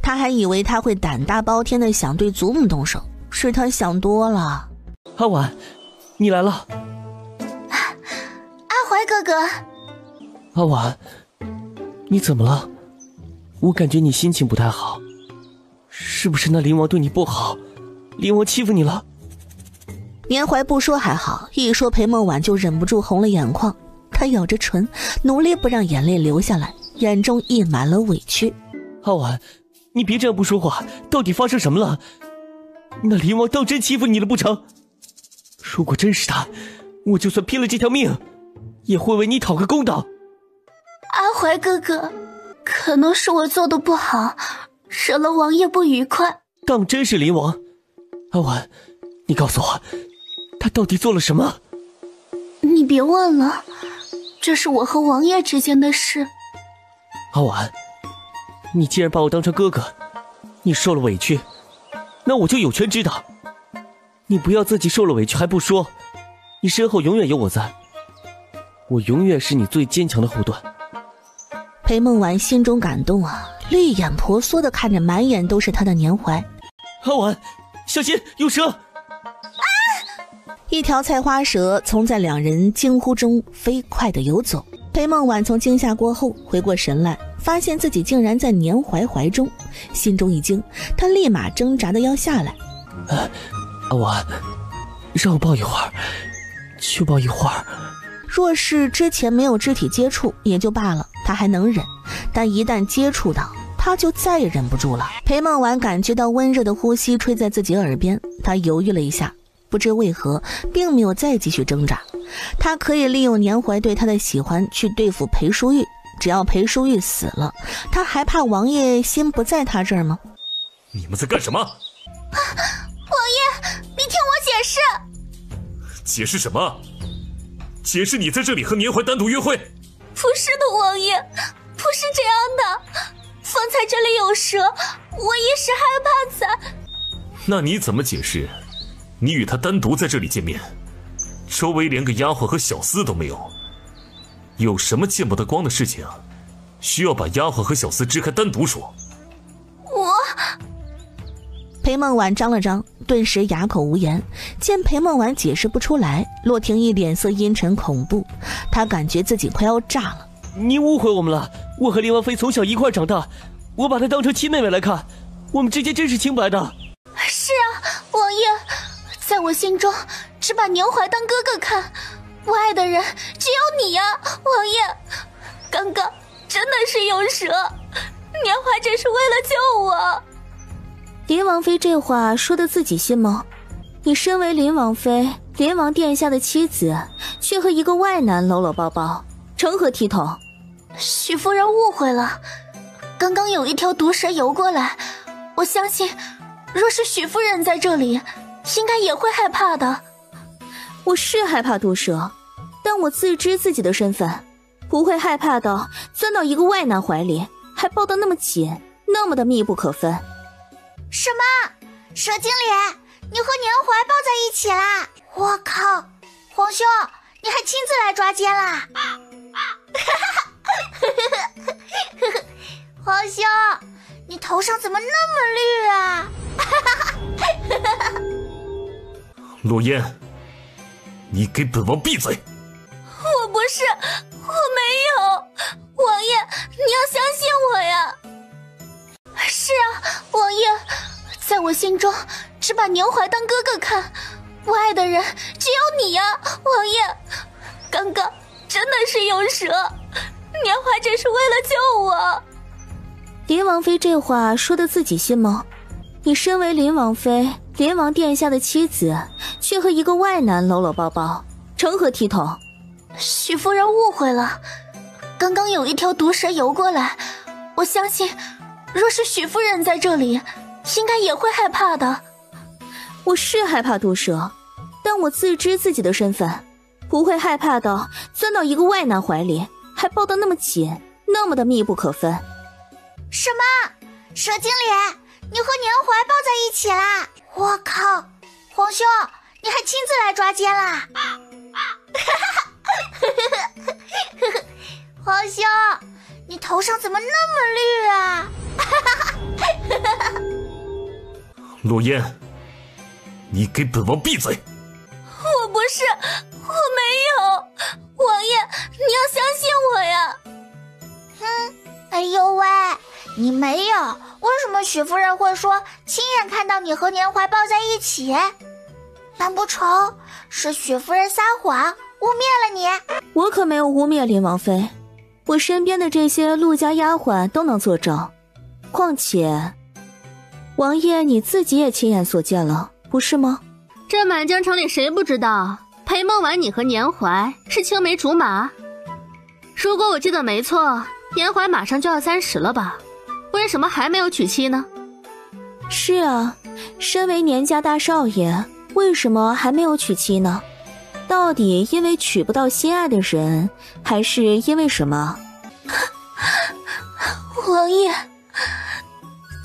他还以为他会胆大包天的想对祖母动手，是他想多了。阿婉，你来了。阿怀哥哥。阿婉，你怎么了？我感觉你心情不太好，是不是那林王对你不好？林王欺负你了？年怀不说还好，一说裴梦婉就忍不住红了眼眶。他咬着唇，努力不让眼泪流下来，眼中溢满了委屈。阿婉，你别这样不说话，到底发生什么了？那林王当真欺负你了不成？如果真是他，我就算拼了这条命，也会为你讨个公道。阿怀哥哥，可能是我做的不好，惹了王爷不愉快。当真是林王？阿婉，你告诉我，他到底做了什么？你别问了，这是我和王爷之间的事。阿婉，你既然把我当成哥哥，你受了委屈，那我就有权知道。你不要自己受了委屈还不说，你身后永远有我在，我永远是你最坚强的后盾。裴梦婉心中感动啊，泪眼婆娑地看着满眼都是他的年怀。阿婉，小心有蛇！一条菜花蛇从在两人惊呼中飞快地游走。裴梦婉从惊吓过后回过神来，发现自己竟然在年怀怀中，心中一惊，她立马挣扎地要下来。阿婉，让我抱一会儿，就抱一会儿。若是之前没有肢体接触也就罢了，他还能忍，但一旦接触到，他就再也忍不住了。裴梦婉感觉到温热的呼吸吹在自己耳边，他犹豫了一下，不知为何并没有再继续挣扎。他可以利用年怀对他的喜欢去对付裴淑玉，只要裴淑玉死了，他还怕王爷心不在他这儿吗？你们在干什么？王爷，你听我解释。解释什么？解释你在这里和年怀单独约会？不是的，王爷，不是这样的。方才这里有蛇，我一时害怕才……那你怎么解释你与他单独在这里见面，周围连个丫鬟和小厮都没有？有什么见不得光的事情需要把丫鬟和小厮支开单独说？裴梦婉张了张，顿时哑口无言。见裴梦婉解释不出来，洛廷义脸色阴沉恐怖，他感觉自己快要炸了。你误会我们了，我和林王妃从小一块长大，我把她当成亲妹妹来看，我们之间真是清白的。是啊，王爷，在我心中只把年怀当哥哥看，我爱的人只有你呀，王爷。刚刚真的是有蛇，年怀只是为了救我。林王妃这话说的自己信吗？你身为林王妃，林王殿下的妻子，却和一个外男搂搂抱抱，成何体统？许夫人误会了，刚刚有一条毒蛇游过来，我相信若是许夫人在这里，应该也会害怕的。我是害怕毒蛇，但我自知自己的身份，不会害怕到钻到一个外男怀里，还抱得那么紧，那么的密不可分。什么？蛇精灵，你和年怀抱在一起啦？我靠！皇兄，你还亲自来抓奸啦？皇兄，你头上怎么那么绿啊？洛烟，你给本王闭嘴！我不是，我没有。王爷，你要相信我呀。是啊，王爷，在我心中只把年怀当哥哥看，我爱的人只有你呀，王爷。刚刚真的是有蛇，年怀只是为了救我。林王妃这话说的自己信吗？你身为林王妃，林王殿下的妻子，却和一个外男搂搂抱抱，成何体统？许夫人误会了，刚刚有一条毒蛇游过来，我相信若是许夫人在这里，应该也会害怕的。我是害怕毒蛇，但我自知自己的身份，不会害怕到钻到一个外男怀里，还抱得那么紧，那么的密不可分。什么？蛇精灵，你和年怀抱在一起啦？我靠！皇兄，你还亲自来抓奸啦？皇兄，你头上怎么那么绿啊？洛烟，你给本王闭嘴！我不是，我没有。王爷，你要相信我呀。哎呦喂，你没有，为什么许夫人会说亲眼看到你和年怀抱在一起？难不成是许夫人撒谎污蔑了你？我可没有污蔑林王妃，我身边的这些陆家丫鬟都能作证。况且王爷你自己也亲眼所见了，不是吗？这满京城里谁不知道裴梦婉你和年怀是青梅竹马？如果我记得没错，年怀马上就要30了吧？为什么还没有娶妻呢？是啊，身为年家大少爷，为什么还没有娶妻呢？到底因为娶不到心爱的人，还是因为什么？王爷，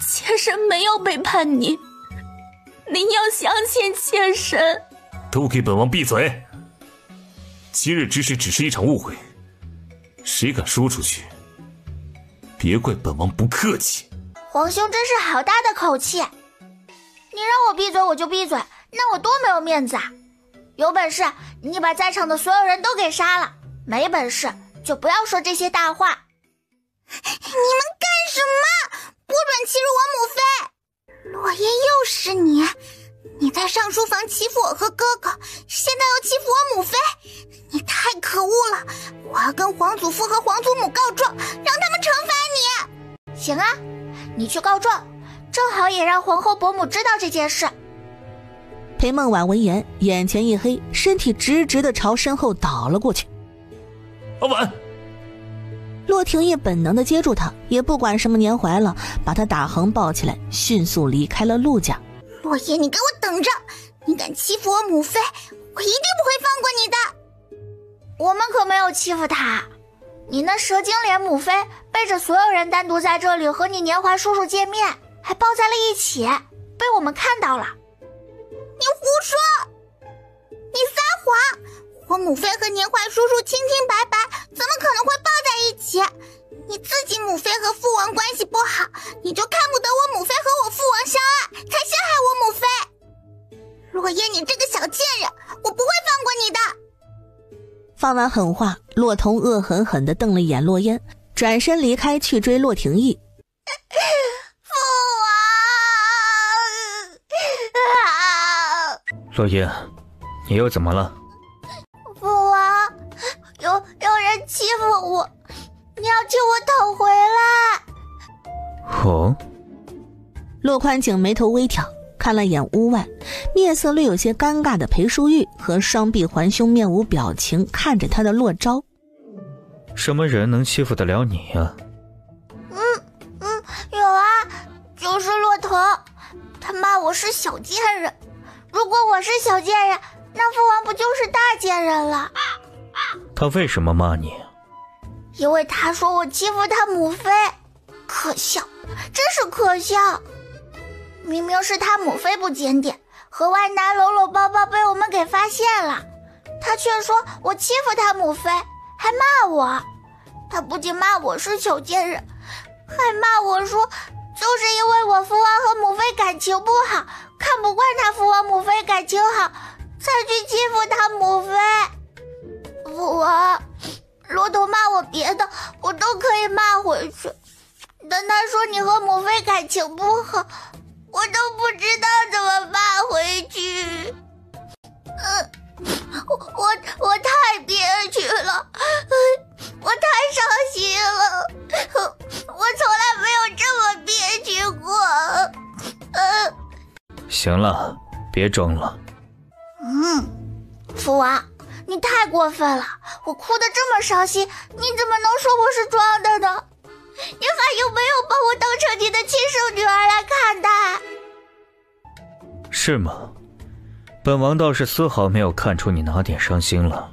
妾身没有背叛您，您要相信妾身。都给本王闭嘴！今日之事只是一场误会，谁敢说出去，别怪本王不客气。皇兄真是好大的口气，你让我闭嘴我就闭嘴，那我多没有面子啊！有本事你把在场的所有人都给杀了，没本事就不要说这些大话。你们干什么？不准欺负我母妃！洛言，又是你！你在上书房欺负我和哥哥，现在又欺负我母妃，你太可恶了！我要跟皇祖父和皇祖母告状，让他们惩罚你。行啊，你去告状，正好也让皇后伯母知道这件事。裴梦婉闻言，眼前一黑，身体直直地朝身后倒了过去。阿婉，洛廷义本能地接住他，也不管什么年怀了，把他打横抱起来，迅速离开了陆家。洛爷，你给我等着！你敢欺负我母妃，我一定不会放过你的。我们可没有欺负她，你那蛇精脸母妃背着所有人单独在这里和你年华叔叔见面，还抱在了一起，被我们看到了。你胡说！你撒谎！我母妃和年华叔叔清清白白，怎么可能会抱在一起？你自己母妃和父王关系不好，你就看不得我母妃和我父王相爱，才陷害我母妃。洛言，你这个小贱人，我不会放过你的。放完狠话，洛彤恶狠狠地瞪了一眼洛烟，转身离开去追洛廷义。洛烟，你又怎么了？父王，有人欺负我，你要替我讨回来。哦。洛宽景眉头微挑，看了眼屋外，面色略有些尴尬的裴淑玉和双臂环胸面无表情看着他的洛昭。什么人能欺负得了你呀？有啊，就是洛腾，他骂我是小贱人。如果我是小贱人，那父王不就是大贱人了？他为什么骂你？因为他说我欺负他母妃，可笑，真是可笑。明明是他母妃不检点，和外男搂搂抱抱被我们给发现了，他却说我欺负他母妃，还骂我。他不仅骂我是小贱人，还骂我说就是因为我父王和母妃感情不好，看不惯他父王母妃感情好，才去欺负他母妃。父王，骆驼骂我别的我都可以骂回去，但他说你和母妃感情不好，我都不知道怎么骂回去。我太憋屈了，我太伤心了，我从来没有这么憋屈过。行了，别装了。父王，你太过分了，我哭得这么伤心，你怎么能说我是装的呢？你还有没有把我当成你的亲生女儿来看待？是吗？本王倒是丝毫没有看出你哪点伤心了，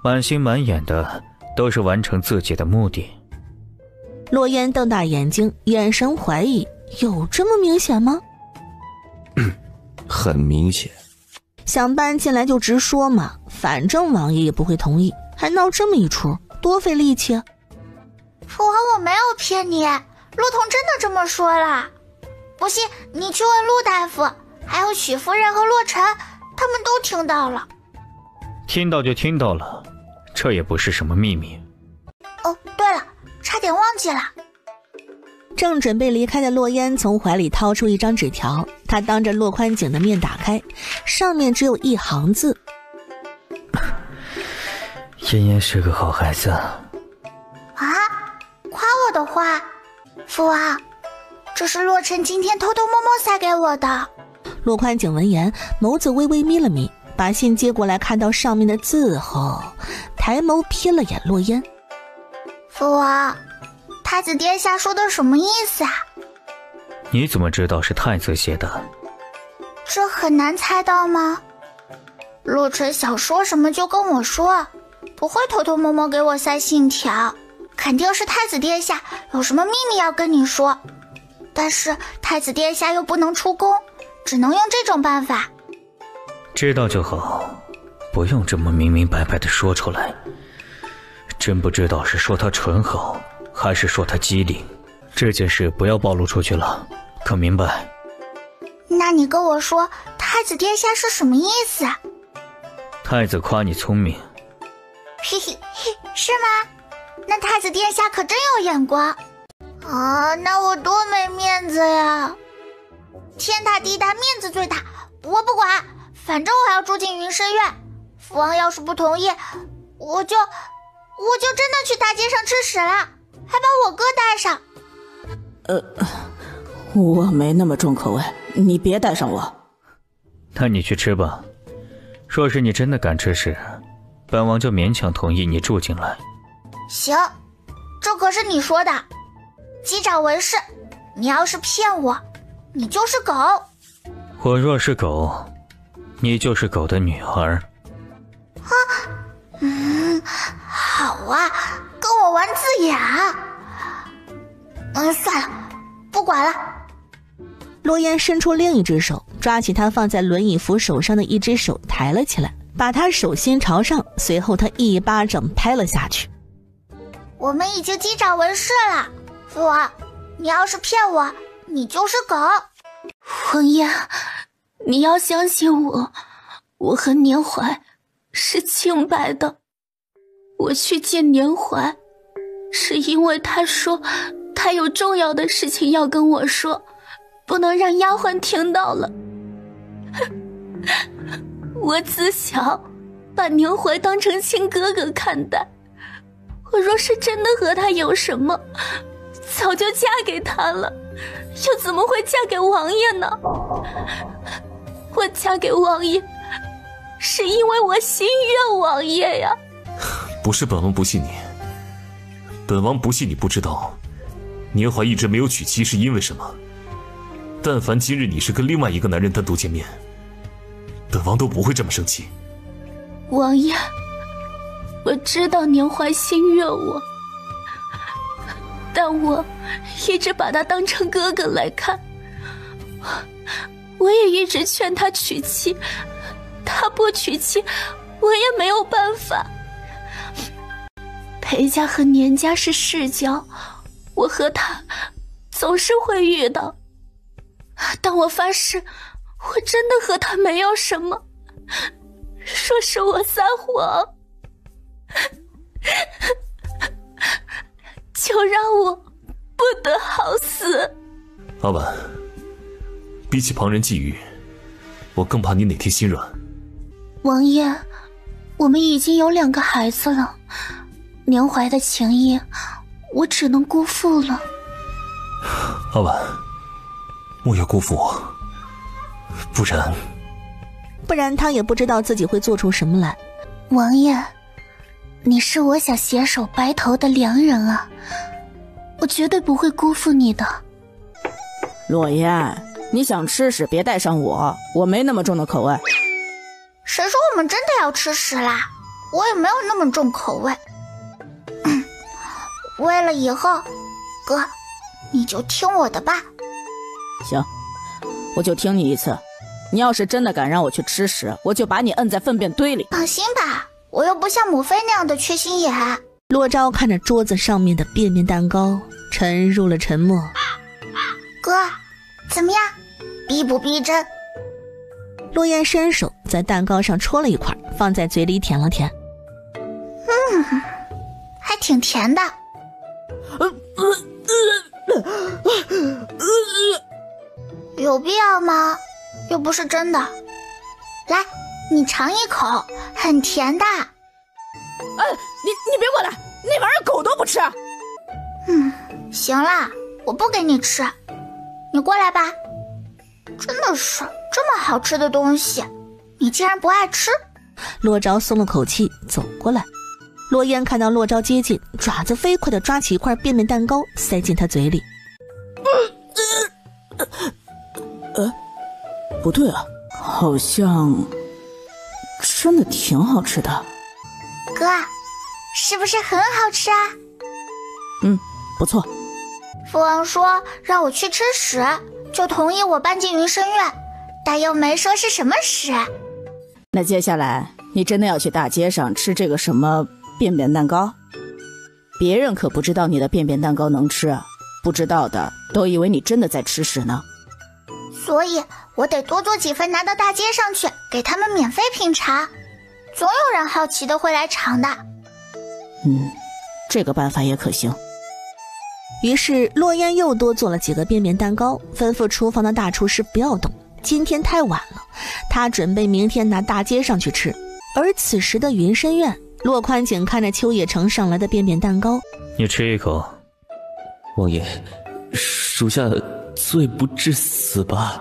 满心满眼的都是完成自己的目的。洛烟瞪大眼睛，眼神怀疑，有这么明显吗？很明显。想搬进来就直说嘛，反正王爷也不会同意，还闹这么一出，多费力气啊。父王，我没有骗你，陆彤真的这么说了。不信你去问陆大夫，还有许夫人和洛尘，他们都听到了。听到就听到了，这也不是什么秘密。哦，对了，差点忘记了。正准备离开的洛烟从怀里掏出一张纸条，他当着洛宽景的面打开，上面只有一行字：妍妍是个好孩子。啊，夸我的话。父王，这是洛尘今天偷偷摸摸塞给我的。骆宽景闻言，眸子微微眯了眯，把信接过来，看到上面的字后，抬眸瞥了眼洛烟。父王，太子殿下说的什么意思啊？你怎么知道是太子写的？这很难猜到吗？洛尘想说什么就跟我说，不会偷偷摸摸给我塞信条，肯定是太子殿下有什么秘密要跟你说。但是太子殿下又不能出宫，只能用这种办法。知道就好，不用这么明明白白的说出来。真不知道是说他纯好，还是说他机灵。这件事不要暴露出去了，可明白？那你跟我说，太子殿下是什么意思啊？太子夸你聪明。嘿嘿嘿，是吗？那太子殿下可真有眼光啊！那我多没面子呀！天大地大，面子最大，我不管，反正我要住进云深院。父王要是不同意，我就真的去大街上吃屎了，还把我哥带上。我没那么重口味，你别带上我。那你去吃吧。若是你真的敢吃屎，本王就勉强同意你住进来。行，这可是你说的，击掌为誓。你要是骗我，你就是狗。我若是狗，你就是狗的女儿。啊，好啊，跟我玩字眼啊。算了，不管了。洛烟伸出另一只手，抓起他放在轮椅扶手上的一只手，抬了起来，把他手心朝上，随后他一巴掌拍了下去。我们已经击掌为誓了，父王，你要是骗我，你就是狗。王爷，你要相信我，我和年怀是清白的。我去见年怀，是因为他说他有重要的事情要跟我说，不能让丫鬟听到了。我自小把年怀当成亲哥哥看待，我若是真的和他有什么，早就嫁给他了，又怎么会嫁给王爷呢？我嫁给王爷是因为我心悦王爷呀。不是本王不信你，本王不信你不知道年怀一直没有娶妻是因为什么。但凡今日你是跟另外一个男人单独见面，本王都不会这么生气。王爷，我知道年怀心悦我，但我一直把他当成哥哥来看，我也一直劝他娶妻，他不娶妻，我也没有办法。裴家和年家是世交，我和他总是会遇到，但我发誓，我真的和他没有什么。说是我撒谎，就让我不得好死。阿婉，比起旁人觊觎，我更怕你哪天心软。王爷，我们已经有2个孩子了，年怀的情谊，我只能辜负了。阿婉，莫要辜负我，不然他也不知道自己会做出什么来。王爷，你是我想携手白头的良人啊，我绝对不会辜负你的。洛烟，你想吃屎别带上我，我没那么重的口味。谁说我们真的要吃屎啦？我也没有那么重口味。为了以后，哥，你就听我的吧。行，我就听你一次。你要是真的敢让我去吃屎，我就把你摁在粪便堆里。放心吧，我又不像母妃那样的缺心眼。洛昭看着桌子上面的便便蛋糕，沉入了沉默。哥，怎么样？逼不逼真？洛烟伸手在蛋糕上戳了一块，放在嘴里舔了舔。还挺甜的。有必要吗？又不是真的。来，你尝一口，很甜的。你别过来，那玩意儿狗都不吃。行啦，我不给你吃，你过来吧。真的是这么好吃的东西，你竟然不爱吃？洛昭松了口气，走过来。洛烟看到洛昭接近，爪子飞快地抓起一块便便蛋糕塞进他嘴里。不对啊，好像真的挺好吃的。哥，是不是很好吃啊？不错。父王说让我去吃屎，就同意我搬进云深院，但又没说是什么屎。那接下来你真的要去大街上吃这个什么便便蛋糕？别人可不知道你的便便蛋糕能吃，不知道的都以为你真的在吃屎呢。所以我得多做几份拿到大街上去，给他们免费品尝，总有人好奇的会来尝的。这个办法也可行。于是洛烟又多做了几个便便蛋糕，吩咐厨房的大厨师不要动，今天太晚了，他准备明天拿大街上去吃。而此时的云深院，洛宽景看着秋野呈上来的便便蛋糕，你吃一口。王爷，属下罪不至死吧？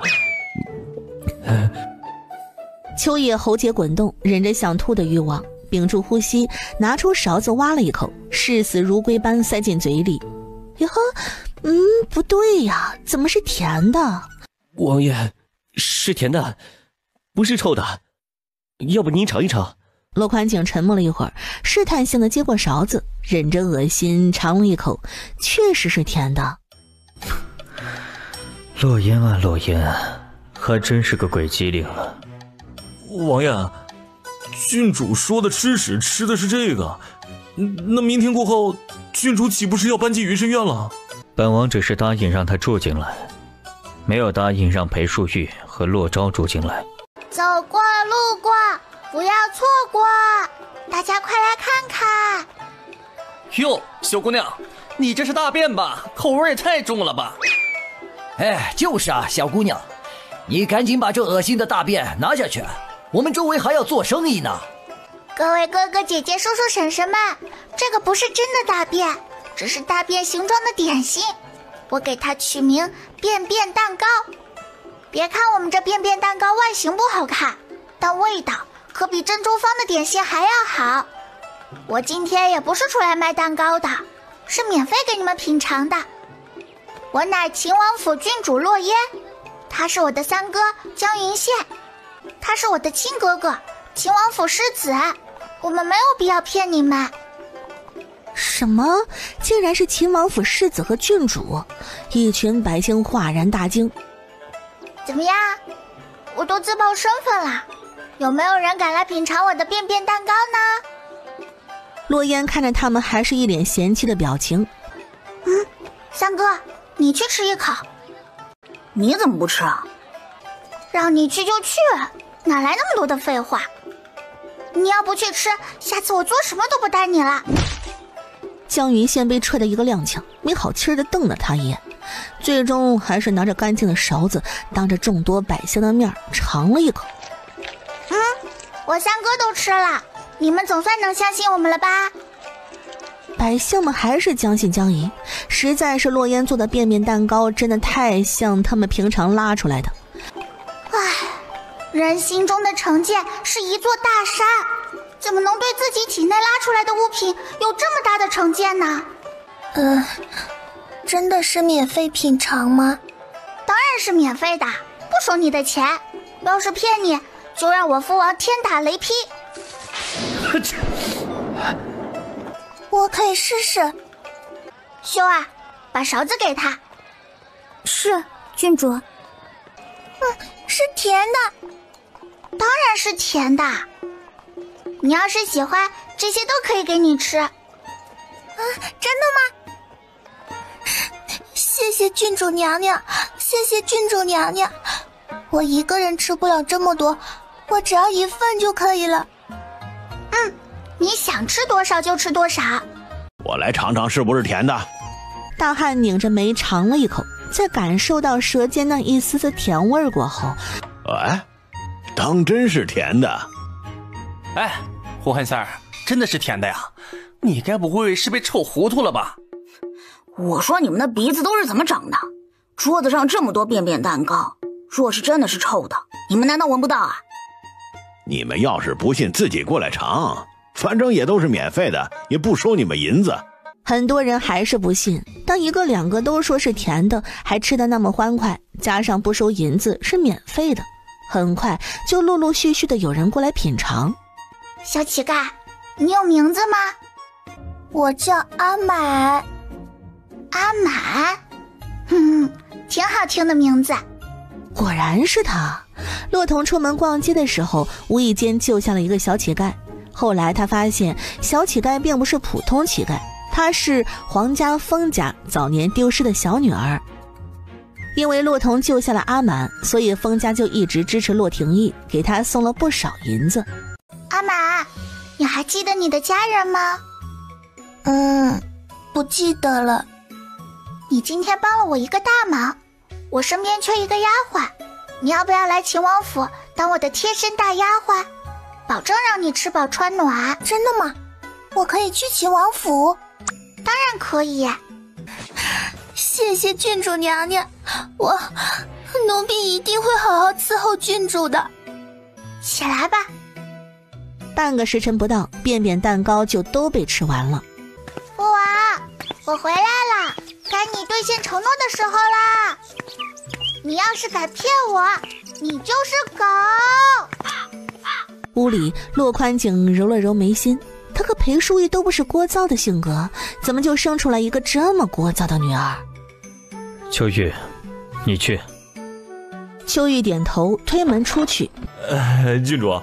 秋野喉结滚动，忍着想吐的欲望，屏住呼吸，拿出勺子挖了一口，视死如归般塞进嘴里。哟呵，不对呀，怎么是甜的？王爷，是甜的，不是臭的，要不您尝一尝？洛宽景沉默了一会儿，试探性的接过勺子，忍着恶心尝了一口，确实是甜的。洛烟啊洛烟，还真是个鬼机灵啊。王爷，郡主说的吃屎吃的是这个，那明天过后，郡主岂不是要搬进云深院了？本王只是答应让他住进来，没有答应让裴淑玉和洛昭住进来。走过路过，不要错过，大家快来看看。哟，小姑娘，你这是大便吧？口味也太重了吧！哎，就是啊，小姑娘，你赶紧把这恶心的大便拿下去，我们周围还要做生意呢。各位哥哥姐姐叔叔婶婶们，这个不是真的大便，只是大便形状的点心，我给它取名便便蛋糕。别看我们这便便蛋糕外形不好看，但味道可比珍珠坊的点心还要好。我今天也不是出来卖蛋糕的，是免费给你们品尝的。我乃秦王府郡主洛烟，他是我的三哥江云羡，他是我的亲哥哥秦王府世子，我们没有必要骗你们。什么？竟然是秦王府世子和郡主！一群百姓哗然大惊。怎么样？我都自报身份了，有没有人敢来品尝我的便便蛋糕呢？洛烟看着他们，还是一脸嫌弃的表情。三哥，你去吃一口。你怎么不吃啊？让你去就去，哪来那么多的废话？你要不去吃，下次我做什么都不带你了。江云羡被踹得一个踉跄，没好气地瞪了他一眼，最终还是拿着干净的勺子，当着众多百姓的面尝了一口。我三哥都吃了，你们总算能相信我们了吧？百姓们还是将信将疑，实在是洛烟做的便便蛋糕真的太像他们平常拉出来的。人心中的成见是一座大山，怎么能对自己体内拉出来的物品有这么大的成见呢？真的是免费品尝吗？当然是免费的，不收你的钱。要是骗你，就让我父王天打雷劈。我可以试试。秀儿，把勺子给他。是，郡主。是甜的。当然是甜的。你要是喜欢，这些都可以给你吃。真的吗？谢谢郡主娘娘，谢谢郡主娘娘。我一个人吃不了这么多，我只要一份就可以了。你想吃多少就吃多少。我来尝尝是不是甜的。大汉拧着眉尝了一口，在感受到舌尖那一丝丝甜味过后，当真是甜的。胡汉三儿，真的是甜的呀？你该不会是被臭糊涂了吧？我说你们的鼻子都是怎么长的？桌子上这么多便便蛋糕，若是真的是臭的，你们难道闻不到啊？你们要是不信，自己过来尝，反正也都是免费的，也不收你们银子。很多人还是不信，当一个两个都说是甜的，还吃得那么欢快，加上不收银子是免费的，很快就陆陆续续的有人过来品尝。小乞丐，你有名字吗？我叫阿满。阿满，挺好听的名字。果然是他。骆童出门逛街的时候，无意间救下了一个小乞丐。后来他发现，小乞丐并不是普通乞丐，她是皇家封家早年丢失的小女儿。因为骆童救下了阿满，所以封家就一直支持骆廷义，给他送了不少银子。阿满，你还记得你的家人吗？不记得了。你今天帮了我一个大忙，我身边缺一个丫鬟，你要不要来秦王府当我的贴身大丫鬟？保证让你吃饱穿暖。真的吗？我可以去秦王府？当然可以。谢谢郡主娘娘，奴婢一定会好好伺候郡主的。起来吧。半个时辰不到，便便蛋糕就都被吃完了。父王，我回来了，该你兑现承诺的时候啦！你要是敢骗我，你就是狗。屋里，骆宽景揉了揉眉心，他和裴淑玉都不是聒噪的性格，怎么就生出来一个这么聒噪的女儿？秋玉，你去。秋玉点头，推门出去。郡主，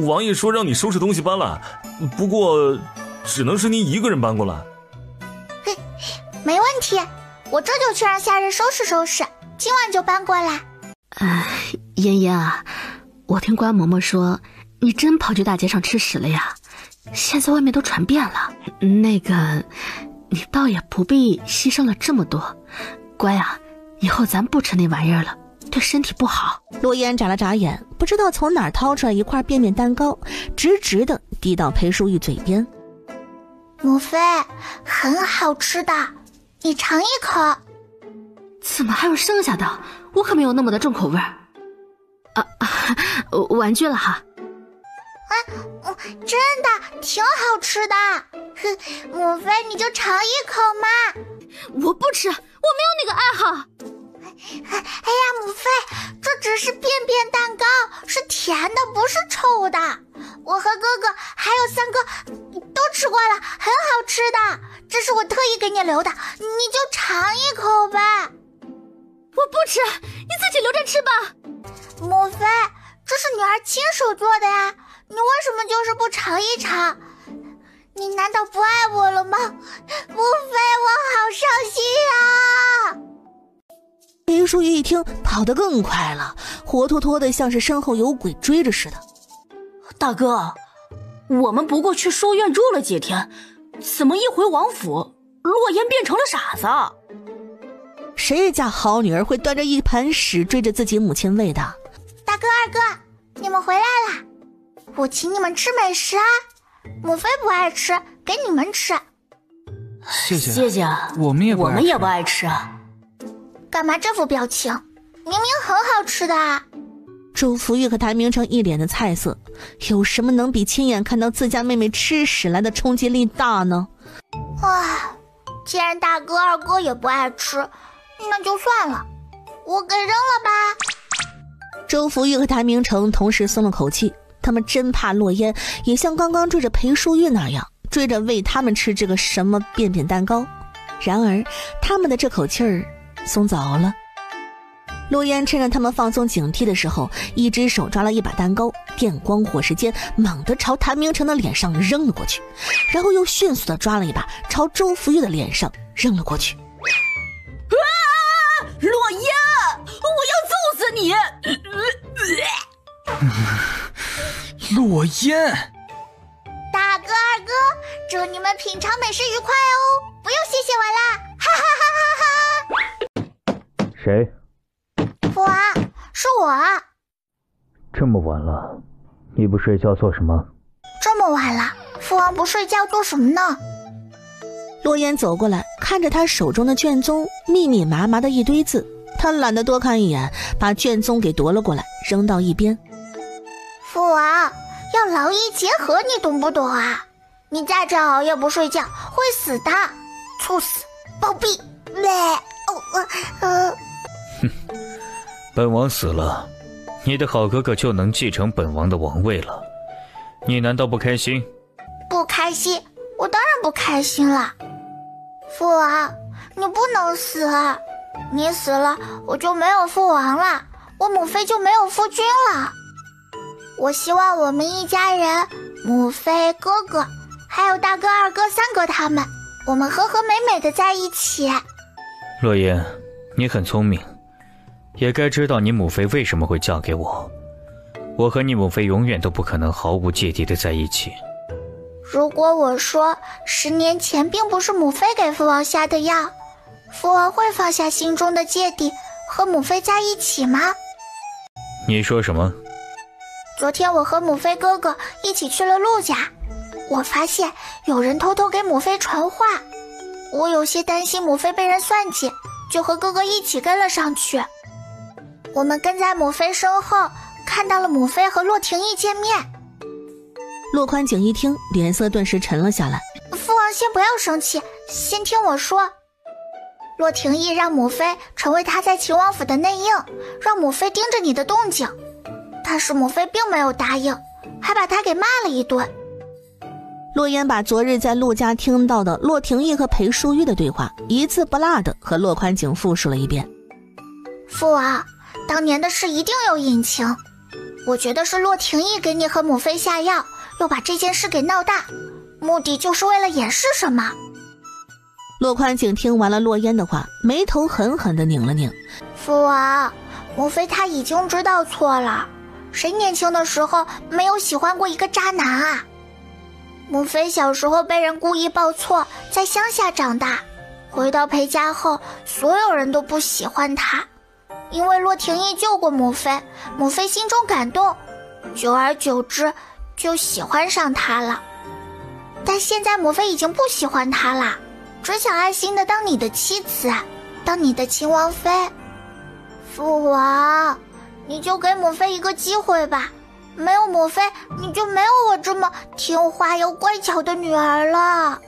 王爷说让你收拾东西搬来，不过只能是您一个人搬过来。没问题，我这就去让下人收拾收拾，今晚就搬过来。嫣嫣啊，我听关嬷嬷说你真跑去大街上吃屎了呀，现在外面都传遍了。那个，你倒也不必牺牲了这么多。乖啊，以后咱不吃那玩意儿了，对身体不好。洛烟眨了眨眼，不知道从哪儿掏出来一块便便蛋糕，直直的递到裴淑玉嘴边。母妃，很好吃的，你尝一口。怎么还有剩下的？我可没有那么的重口味儿。婉拒了哈。真的挺好吃的。母妃，你就尝一口嘛。我不吃，我没有那个爱好。哎呀，母妃，这只是便便蛋糕，是甜的，不是臭的。我和哥哥还有三哥都吃过了，很好吃的。这是我特意给你留的，你就尝一口吧。我不吃，你自己留着吃吧。母妃，这是女儿亲手做的呀，你为什么就是不尝一尝？你难道不爱我了吗？母妃，我好伤心啊！裴淑玉一听，跑得更快了，活脱脱的像是身后有鬼追着似的。大哥，我们不过去书院住了几天，怎么一回王府，洛言变成了傻子？谁家好女儿会端着一盘屎追着自己母亲喂的？大哥二哥，你们回来了，我请你们吃美食啊！母妃不爱吃，给你们吃。谢谢，谢谢。我们也不爱吃。干嘛这副表情？明明很好吃的啊！周福玉和谭明成一脸的菜色，有什么能比亲眼看到自家妹妹吃屎来的冲击力大呢？既然大哥二哥也不爱吃，那就算了，我给扔了吧。周福玉和谭明成同时松了口气，他们真怕洛烟也像刚刚追着裴淑玉那样追着喂他们吃这个什么便便蛋糕。然而他们的这口气儿松早了。洛烟趁着他们放松警惕的时候，一只手抓了一把蛋糕，电光火石间猛地朝谭明成的脸上扔了过去，然后又迅速地抓了一把朝周福玉的脸上扔了过去。洛烟，我要揍死你！洛烟，大哥二哥，祝你们品尝美食愉快哦！不用谢谢我啦，哈哈哈哈哈！谁？父王，是我。这么晚了，你不睡觉做什么？这么晚了，父王不睡觉做什么呢？洛烟走过来，看着他手中的卷宗，密密麻麻的一堆字，他懒得多看一眼，把卷宗给夺了过来，扔到一边。父王，要劳逸结合，你懂不懂啊？你再这样熬夜不睡觉，会死的，猝死，暴毙！哼，本王死了，你的好哥哥就能继承本王的王位了，你难道不开心？不开心，我当然不开心了。父王，你不能死，你死了，我就没有父王了，我母妃就没有夫君了。我希望我们一家人，母妃、哥哥，还有大哥、二哥、三哥他们，我们和和美美的在一起。洛言，你很聪明，也该知道你母妃为什么会嫁给我。我和你母妃永远都不可能毫无芥蒂的在一起。如果我说10年前并不是母妃给父王下的药，父王会放下心中的芥蒂和母妃在一起吗？你说什么？昨天我和母妃哥哥一起去了陆家，我发现有人偷偷给母妃传话，我有些担心母妃被人算计，就和哥哥一起跟了上去。我们跟在母妃身后，看到了母妃和洛廷义见面。洛宽景一听，脸色顿时沉了下来。父王先不要生气，先听我说。洛廷义让母妃成为他在秦王府的内应，让母妃盯着你的动静，但是母妃并没有答应，还把他给骂了一顿。洛言把昨日在陆家听到的洛廷义和裴淑玉的对话一字不落的和洛宽景复述了一遍。父王，当年的事一定有隐情，我觉得是洛廷义给你和母妃下药，又把这件事给闹大，目的就是为了掩饰什么。洛宽景听完了洛烟的话，眉头狠狠地拧了拧。父王，母妃她已经知道错了，谁年轻的时候没有喜欢过一个渣男啊？母妃小时候被人故意报错，在乡下长大，回到裴家后，所有人都不喜欢她，因为洛廷义救过母妃，母妃心中感动，久而久之就喜欢上他了。但现在母妃已经不喜欢他了，只想安心的当你的妻子，当你的秦王妃。父王，你就给母妃一个机会吧，没有母妃，你就没有我这么听话又乖巧的女儿了。